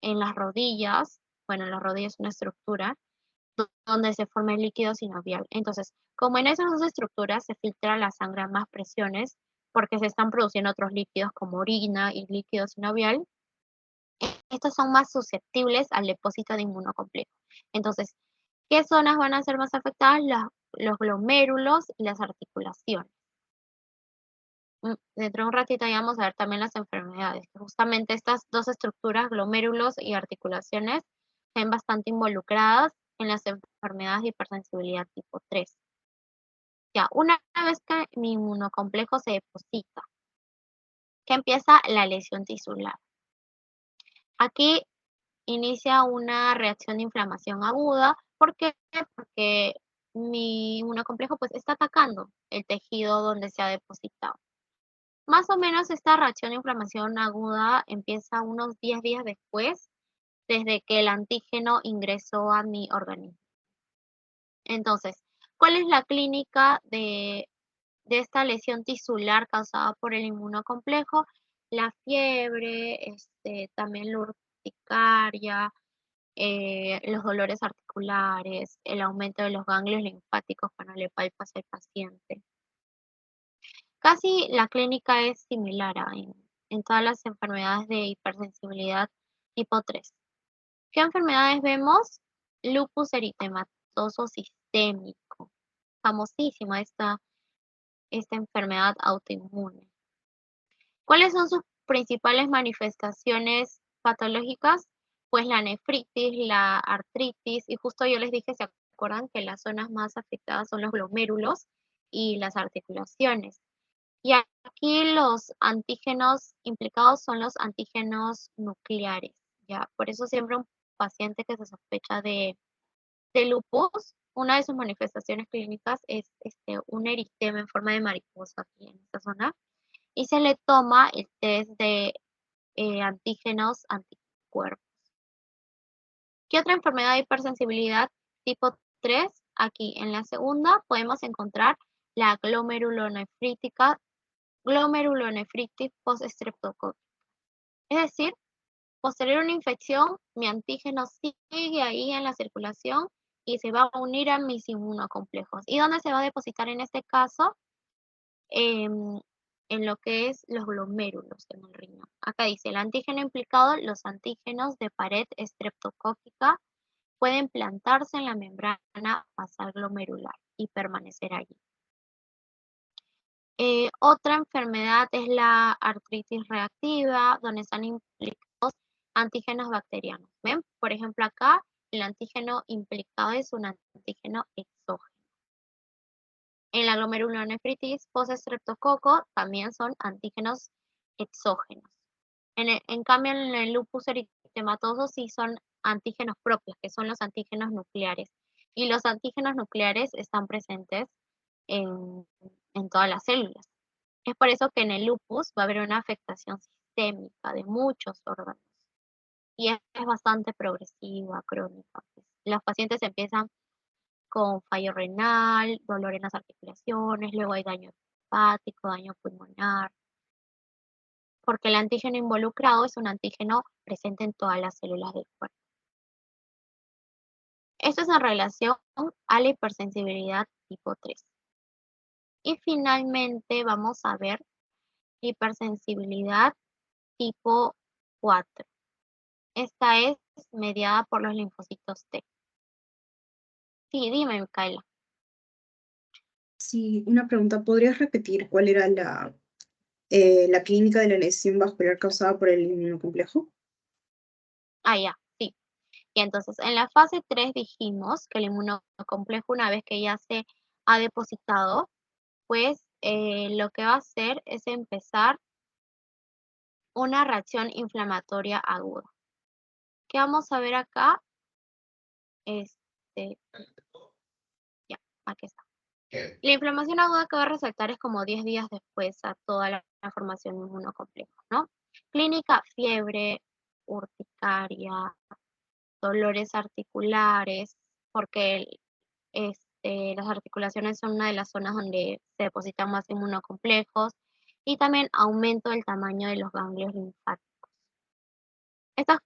en las rodillas, bueno, en las rodillas es una estructura, donde se forma el líquido sinovial. Entonces, como en esas dos estructuras se filtra la sangre a más presiones, porque se están produciendo otros líquidos como orina y líquido sinovial, estos son más susceptibles al depósito de inmunocomplejo. Entonces, ¿qué zonas van a ser más afectadas? Los glomérulos y las articulaciones. Dentro de un ratito ya vamos a ver también las enfermedades. Justamente estas dos estructuras, glomérulos y articulaciones, se ven bastante involucradas en las enfermedades de hipersensibilidad tipo 3. Ya, una vez que mi inmunocomplejo se deposita, que empieza la lesión tisular. Aquí inicia una reacción de inflamación aguda. ¿Por qué? Porque mi inmunocomplejo pues está atacando el tejido donde se ha depositado. Más o menos esta reacción de inflamación aguda empieza unos 10 días después, desde que el antígeno ingresó a mi organismo. Entonces, ¿cuál es la clínica de esta lesión tisular causada por el inmunocomplejo? La fiebre, también la urticaria, los dolores articulares, el aumento de los ganglios linfáticos cuando le palpas al paciente. Casi la clínica es similar en todas las enfermedades de hipersensibilidad tipo 3. ¿Qué enfermedades vemos? Lupus eritematoso sistémico. Famosísima esta enfermedad autoinmune. ¿Cuáles son sus principales manifestaciones patológicas? Pues la nefritis, la artritis, y justo yo les dije, ¿se recuerdan que las zonas más afectadas son los glomérulos y las articulaciones. Y aquí los antígenos implicados son los antígenos nucleares, ¿ya? Por eso siempre un paciente que se sospecha de lupus, una de sus manifestaciones clínicas es un eritema en forma de mariposa aquí en esta zona, y se le toma el test de antígenos anticuerpos. ¿Qué otra enfermedad de hipersensibilidad tipo 3? Aquí en la segunda podemos encontrar la glomerulonefritis post-estreptocócica. Es decir, posterior a una infección, mi antígeno sigue ahí en la circulación y se va a unir a mis inmunocomplejos. ¿Y dónde se va a depositar en este caso? En lo que es los glomérulos en el riñón. Acá dice, el antígeno implicado, los antígenos de pared estreptocócica pueden plantarse en la membrana basal glomerular y permanecer allí. Otra enfermedad es la artritis reactiva, donde están implicados antígenos bacterianos. ¿Ven? Por ejemplo, acá el antígeno implicado es un antígeno exógeno. En la glomerulonefritis post-estreptococo también son antígenos exógenos. En cambio, en el lupus eritematoso sí son antígenos propios, que son los antígenos nucleares. Y los antígenos nucleares están presentes en todas las células. Es por eso que en el lupus va a haber una afectación sistémica de muchos órganos. Y es bastante progresiva, crónica. Los pacientes empiezan con fallo renal, dolor en las articulaciones, luego hay daño hepático, daño pulmonar, porque el antígeno involucrado es un antígeno presente en todas las células del cuerpo. Esto es en relación a la hipersensibilidad tipo 3. Y finalmente vamos a ver hipersensibilidad tipo 4. Esta es mediada por los linfocitos T. Sí, dime, Micaela. Sí, una pregunta, ¿podrías repetir cuál era la clínica de la lesión vascular causada por el inmunocomplejo? Ah, ya, sí. Y entonces, en la fase 3 dijimos que el inmunocomplejo, una vez que ya se ha depositado, pues lo que va a hacer es empezar una reacción inflamatoria aguda. ¿Qué vamos a ver acá? Este, ya, aquí está. La inflamación aguda que va a resaltar es como 10 días después a toda la formación de inmunocomplejo, ¿no? Clínica, fiebre, urticaria, dolores articulares, porque las articulaciones son una de las zonas donde se depositan más inmunocomplejos, y también aumento del tamaño de los ganglios linfáticos. Esos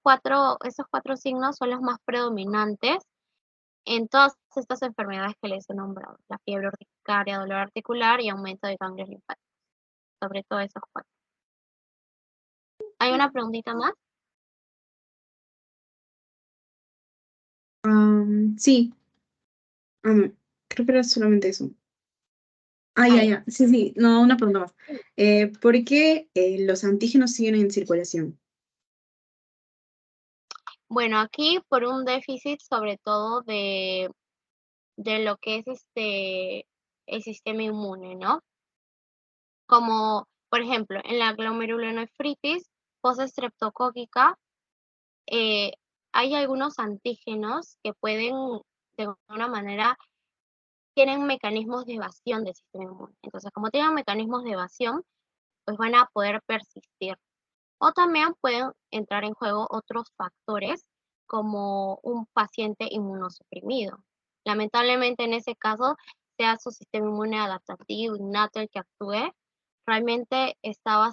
cuatro signos son los más predominantes en todas estas enfermedades que les he nombrado: la fiebre urticaria, dolor articular y aumento de ganglios linfáticos, sobre todo esos cuatro. ¿Hay una preguntita más? Sí, no, creo que era solamente eso. Ah, Ah, ya, ya. ya. Sí, sí, no, una pregunta más. ¿Por qué los antígenos siguen en circulación? Bueno, aquí por un déficit sobre todo de lo que es el sistema inmune, ¿no? Como, por ejemplo, en la glomerulonefritis post-estreptocócica, eh, hay algunos antígenos que pueden, de alguna manera, tienen mecanismos de evasión del sistema inmune. Entonces, como tienen mecanismos de evasión, pues van a poder persistir. O también pueden entrar en juego otros factores, como un paciente inmunosuprimido. Lamentablemente, en ese caso, sea su sistema inmune adaptativo innato el que actúe, realmente está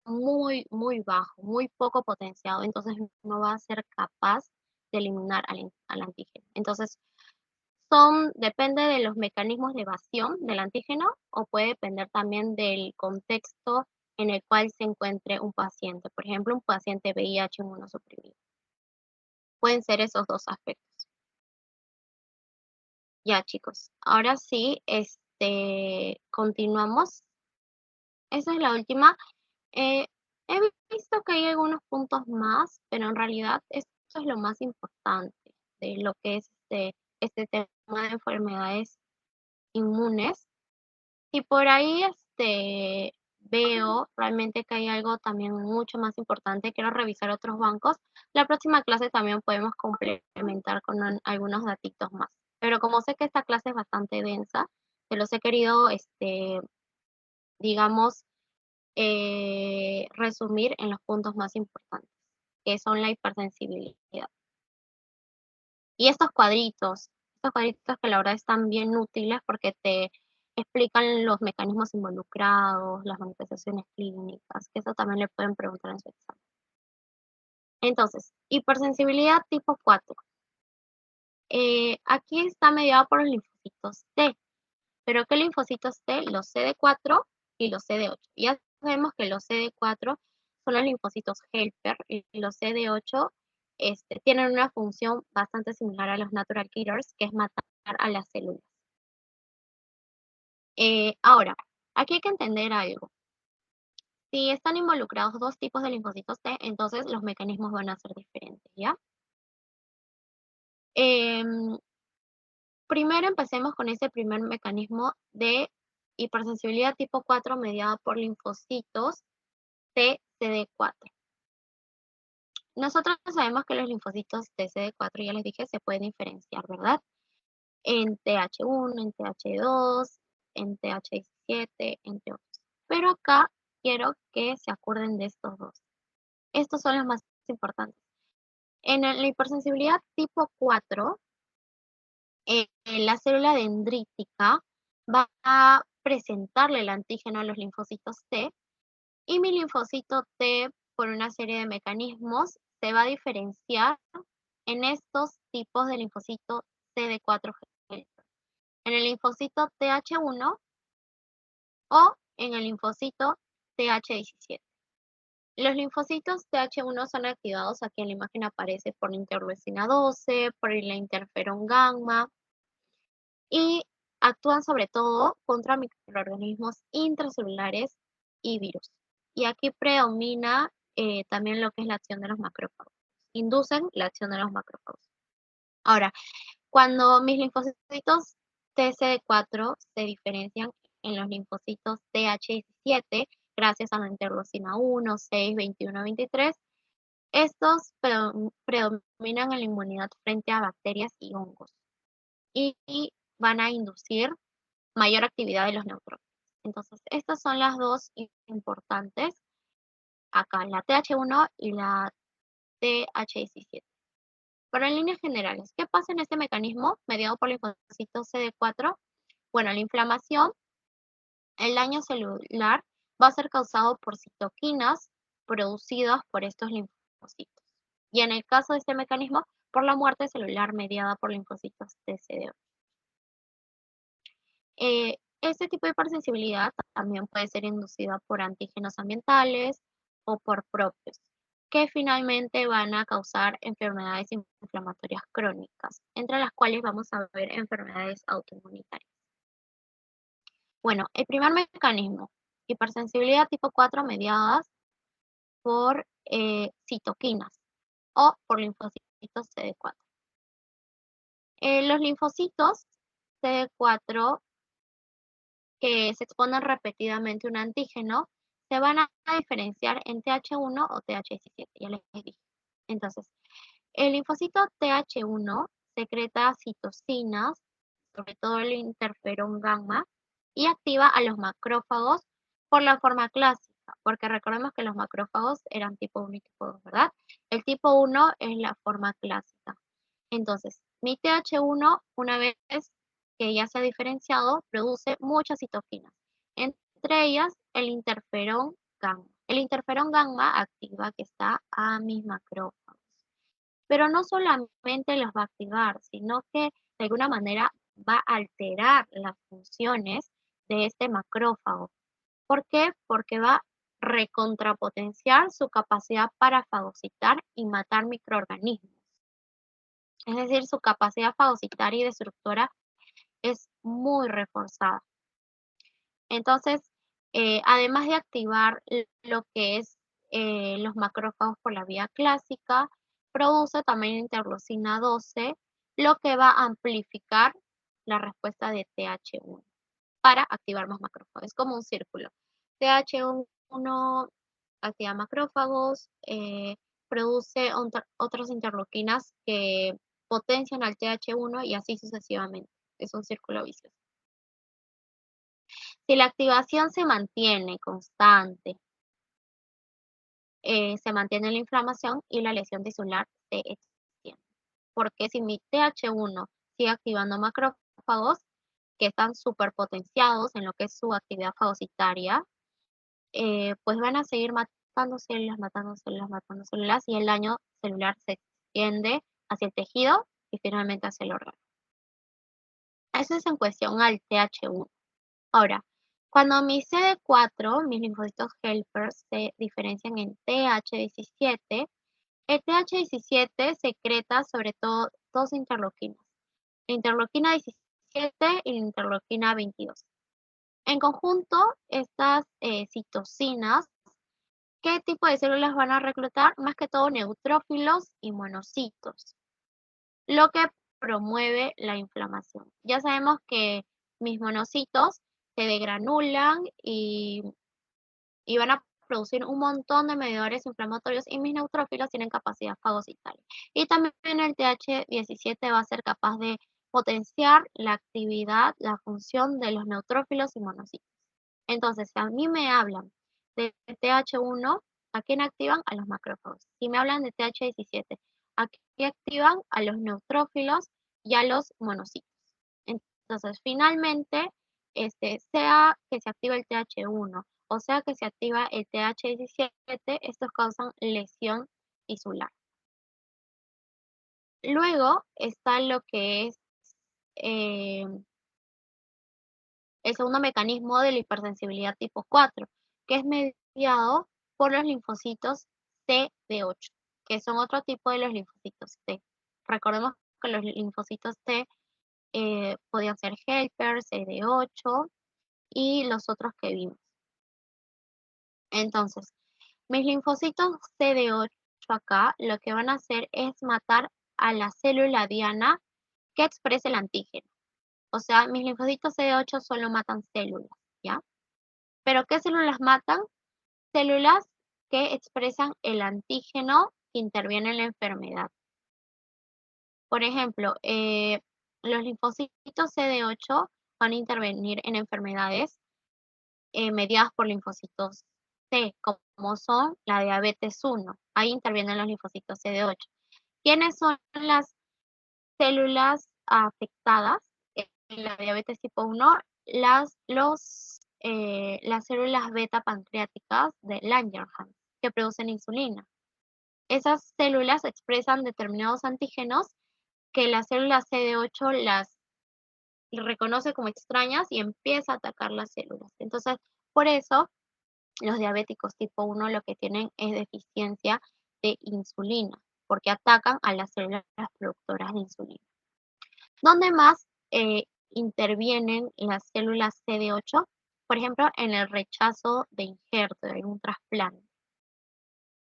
muy, muy bajo, muy poco potenciado, entonces no va a ser capaz de eliminar al antígeno. Entonces, depende de los mecanismos de evasión del antígeno, o puede depender también del contexto en el cual se encuentre un paciente. Por ejemplo, un paciente VIH inmunosuprimido. Pueden ser esos dos aspectos. Ya, chicos. Ahora sí, continuamos. Esa es la última. Eh, He visto que hay algunos puntos más, pero en realidad esto es lo más importante de lo que es este tema de enfermedades inmunes. Y por ahí veo realmente que hay algo también mucho más importante, quiero revisar otros bancos. La próxima clase también podemos complementar con algunos datitos más. Pero como sé que esta clase es bastante densa, se los he querido, digamos, resumir en los puntos más importantes, que son la hipersensibilidad. Y estos cuadritos que la verdad están bien útiles porque te explican los mecanismos involucrados, las manifestaciones clínicas, que eso también le pueden preguntar en su examen. Entonces, hipersensibilidad tipo 4. Aquí está mediado por los linfocitos T. ¿Pero qué linfocitos T? Los CD4 y los CD8. Ya sabemos que los CD4 son los linfocitos helper y los CD8 tienen una función bastante similar a los natural killers, que es matar a las células. Ahora, aquí hay que entender algo. Si están involucrados dos tipos de linfocitos T, entonces los mecanismos van a ser diferentes, ¿ya? Em, Primero empecemos con ese primer mecanismo de hipersensibilidad tipo 4 mediada por linfocitos TCD4. Nosotros sabemos que los linfocitos TCD4, ya les dije, se pueden diferenciar, ¿verdad? En TH1, en TH2, en TH17, entre otros. Pero acá quiero que se acuerden de estos dos. Estos son los más importantes. En la hipersensibilidad tipo 4, la célula dendrítica va a presentarle el antígeno a los linfocitos T y mi linfocito T, por una serie de mecanismos, se va a diferenciar en estos tipos de linfocito CD4 helper, en el linfocito TH1 o en el linfocito TH17. Los linfocitos TH1 son activados, aquí en la imagen aparece por la interleucina 12, por la interferón gamma, y actúan sobre todo contra microorganismos intracelulares y virus. Y aquí predomina también lo que es la acción de los macrófagos. Inducen la acción de los macrófagos. Ahora, cuando mis linfocitos TCD4 se diferencian en los linfocitos TH17, gracias a la interleucina 1, 6, 21, 23, estos predominan en la inmunidad frente a bacterias y hongos. Y van a inducir mayor actividad de los neutrófilos. Entonces, estas son las dos importantes acá, la TH1 y la TH17. Pero en líneas generales, ¿qué pasa en este mecanismo mediado por linfocitos CD4? Bueno, la inflamación, el daño celular va a ser causado por citoquinas producidas por estos linfocitos. Y en el caso de este mecanismo, por la muerte celular mediada por linfocitos TCD8. Este tipo de hipersensibilidad también puede ser inducida por antígenos ambientales o por propios, que finalmente van a causar enfermedades inflamatorias crónicas, entre las cuales vamos a ver enfermedades autoinmunitarias. Bueno, el primer mecanismo, hipersensibilidad tipo 4 mediadas por citoquinas o por linfocitos CD4. Los linfocitos CD4 que se exponen repetidamente un antígeno, se van a diferenciar en TH1 o TH17, ya les dije. Entonces, el linfocito TH1 secreta citocinas, sobre todo el interferón gamma, y activa a los macrófagos por la forma clásica, porque recordemos que los macrófagos eran tipo 1 y tipo 2, ¿verdad? El tipo 1 es la forma clásica. Entonces, mi TH1, una vez que ya se ha diferenciado, produce muchas citoquinas, entre ellas el interferón gamma. El interferón gamma activa que está a mis macrófagos. Pero no solamente los va a activar, sino que de alguna manera va a alterar las funciones de este macrófago. ¿Por qué? Porque va a recontrapotenciar su capacidad para fagocitar y matar microorganismos. Es decir, su capacidad fagocitaria y destructora es muy reforzada. Entonces, además de activar lo que es los macrófagos por la vía clásica, produce también interleucina 12 lo que va a amplificar la respuesta de TH1 para activar más macrófagos. Es como un círculo. TH1 activa macrófagos, produce otras interleuquinas que potencian al TH1 y así sucesivamente. Es un círculo vicioso. Si la activación se mantiene constante, se mantiene la inflamación y la lesión tisular se extiende. Porque si mi TH1 sigue activando macrófagos que están superpotenciados en lo que es su actividad fagocitaria, pues van a seguir matando células, matando células y el daño celular se extiende hacia el tejido y finalmente hacia el órgano. Eso es en cuestión al TH1. Ahora, cuando mi CD4, mis linfocitos helpers, se diferencian en TH17, el TH17 secreta sobre todo dos interleuquinas, la interleuquina 17 y la interleuquina 22. En conjunto, estas citocinas, ¿qué tipo de células van a reclutar? Más que todo neutrófilos y monocitos, lo que promueve la inflamación. Ya sabemos que mis monocitos se degranulan y van a producir un montón de mediadores inflamatorios y mis neutrófilos tienen capacidad fagocitaria. Y también el TH17 va a ser capaz de potenciar la actividad, la función de los neutrófilos y monocitos. Entonces, si a mí me hablan de TH1, ¿a quién activan? A los macrófagos. Si me hablan de TH17, ¿a qué activan? A los neutrófilos y a los monocitos. Entonces, finalmente, sea que se activa el TH1 o sea que se activa el TH17, estos causan lesión tisular. Luego está lo que es eh, el segundo mecanismo de la hipersensibilidad tipo 4, que es mediado por los linfocitos CD8, que son otro tipo de los linfocitos T. Recordemos que los linfocitos T podían ser helper, CD8 y los otros que vimos. Entonces, mis linfocitos CD8 acá lo que van a hacer es matar a la célula diana que expresa el antígeno. O sea, mis linfocitos CD8 solo matan células, ¿ya? ¿Pero qué células matan? Células que expresan el antígeno que interviene en la enfermedad. Por ejemplo, los linfocitos CD8 van a intervenir en enfermedades mediadas por linfocitos T, como son la diabetes 1. Ahí intervienen los linfocitos CD8. ¿Quiénes son las células afectadas en la diabetes tipo 1? Las células beta pancreáticas de Langerhans, que producen insulina. Esas células expresan determinados antígenos que la célula CD8 las reconoce como extrañas y empieza a atacar las células. Entonces, por eso, los diabéticos tipo 1 lo que tienen es deficiencia de insulina, porque atacan a las células productoras de insulina. ¿Dónde más intervienen las células CD8? Por ejemplo, en el rechazo de injerto, en un trasplante.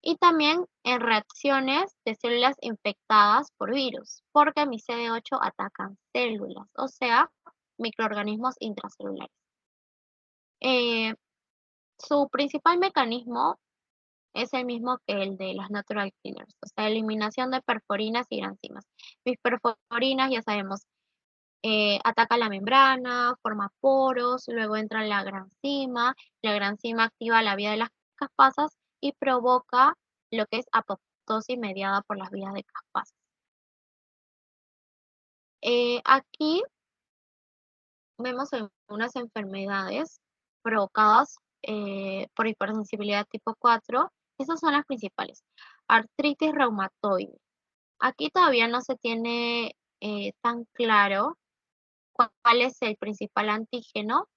Y también en reacciones de células infectadas por virus, porque mis CD8 atacan células, o sea, microorganismos intracelulares. Su principal mecanismo es el mismo que el de las natural killers, o sea, eliminación de perforinas y granzimas. Mis perforinas, ya sabemos, ataca la membrana, forma poros, luego entra la granzima activa la vía de las caspasas y provoca lo que es apoptosis mediada por las vías de caspasas. Aquí vemos unas enfermedades provocadas por hipersensibilidad tipo 4. Esas son las principales. Artritis reumatoide. Aquí todavía no se tiene tan claro cuál es el principal antígeno,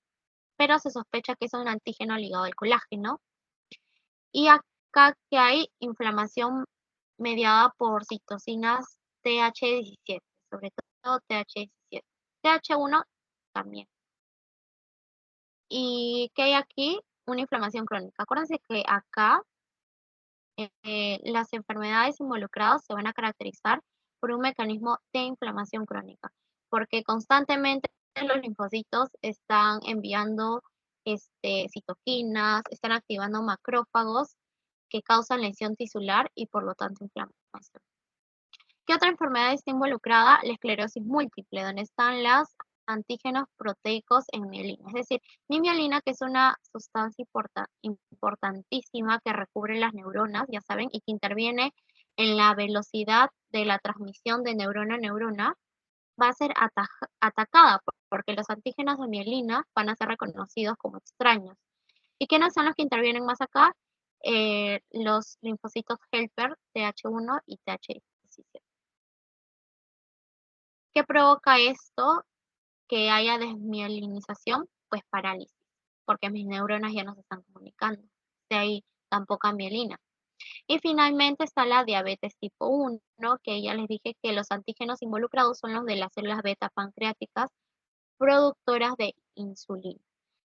pero se sospecha que es un antígeno ligado al colágeno. Y acá que hay inflamación mediada por citocinas TH17, sobre todo TH17. TH1 también. ¿Y qué hay aquí? Una inflamación crónica. Acuérdense que acá las enfermedades involucradas se van a caracterizar por un mecanismo de inflamación crónica, porque constantemente los linfocitos están enviando citoquinas, están activando macrófagos que causan lesión tisular y por lo tanto inflamación. ¿Qué otra enfermedad está involucrada? La esclerosis múltiple, donde están los antígenos proteicos en mielina. Es decir, mi mielina, que es una sustancia importantísima que recubre las neuronas, ya saben, y que interviene en la velocidad de la transmisión de neurona a neurona, va a ser atacada porque los antígenos de mielina van a ser reconocidos como extraños. ¿Y quiénes son los que intervienen más acá? Los linfocitos helper TH1 y TH17. ¿Qué provoca esto? Que haya desmielinización, pues parálisis, porque mis neuronas ya no se están comunicando, si hay tan poca mielina. Y finalmente está la diabetes tipo 1, que ya les dije que los antígenos involucrados son los de las células beta pancreáticas productoras de insulina.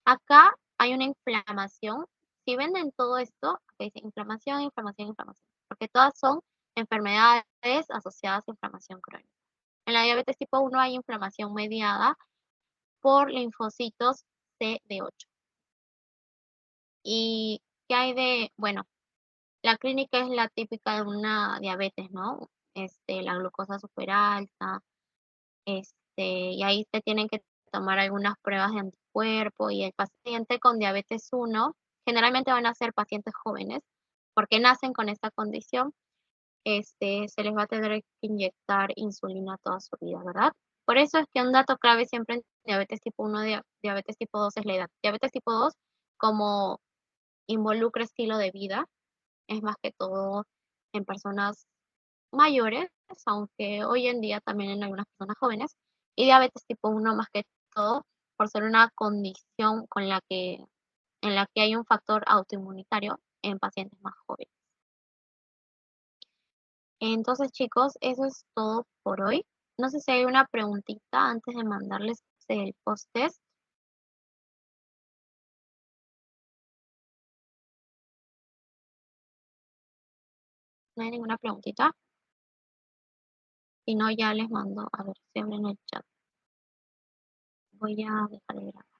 Acá hay una inflamación. Si ven en todo esto, acá dice inflamación, inflamación, inflamación, porque todas son enfermedades asociadas a inflamación crónica. En la diabetes tipo 1 hay inflamación mediada por linfocitos CD8. ¿Y qué hay de, bueno, la clínica es la típica de una diabetes, ¿no? La glucosa súper alta, y ahí te tienen que tomar algunas pruebas de anticuerpo y el paciente con diabetes 1, generalmente van a ser pacientes jóvenes, porque nacen con esta condición, se les va a tener que inyectar insulina toda su vida, ¿verdad? Por eso es que un dato clave siempre en diabetes tipo 1 y diabetes tipo 2 es la edad. Diabetes tipo 2, como involucra estilo de vida, es más que todo en personas mayores, aunque hoy en día también en algunas personas jóvenes, y diabetes tipo 1 más que todo por ser una condición en la que hay un factor autoinmunitario en pacientes más jóvenes. Entonces, chicos, eso es todo por hoy. No sé si hay una preguntita antes de mandarles el post-test. ¿No hay ninguna preguntita? Si no, ya les mando, a ver si abren el chat. Voy a dejar de grabar.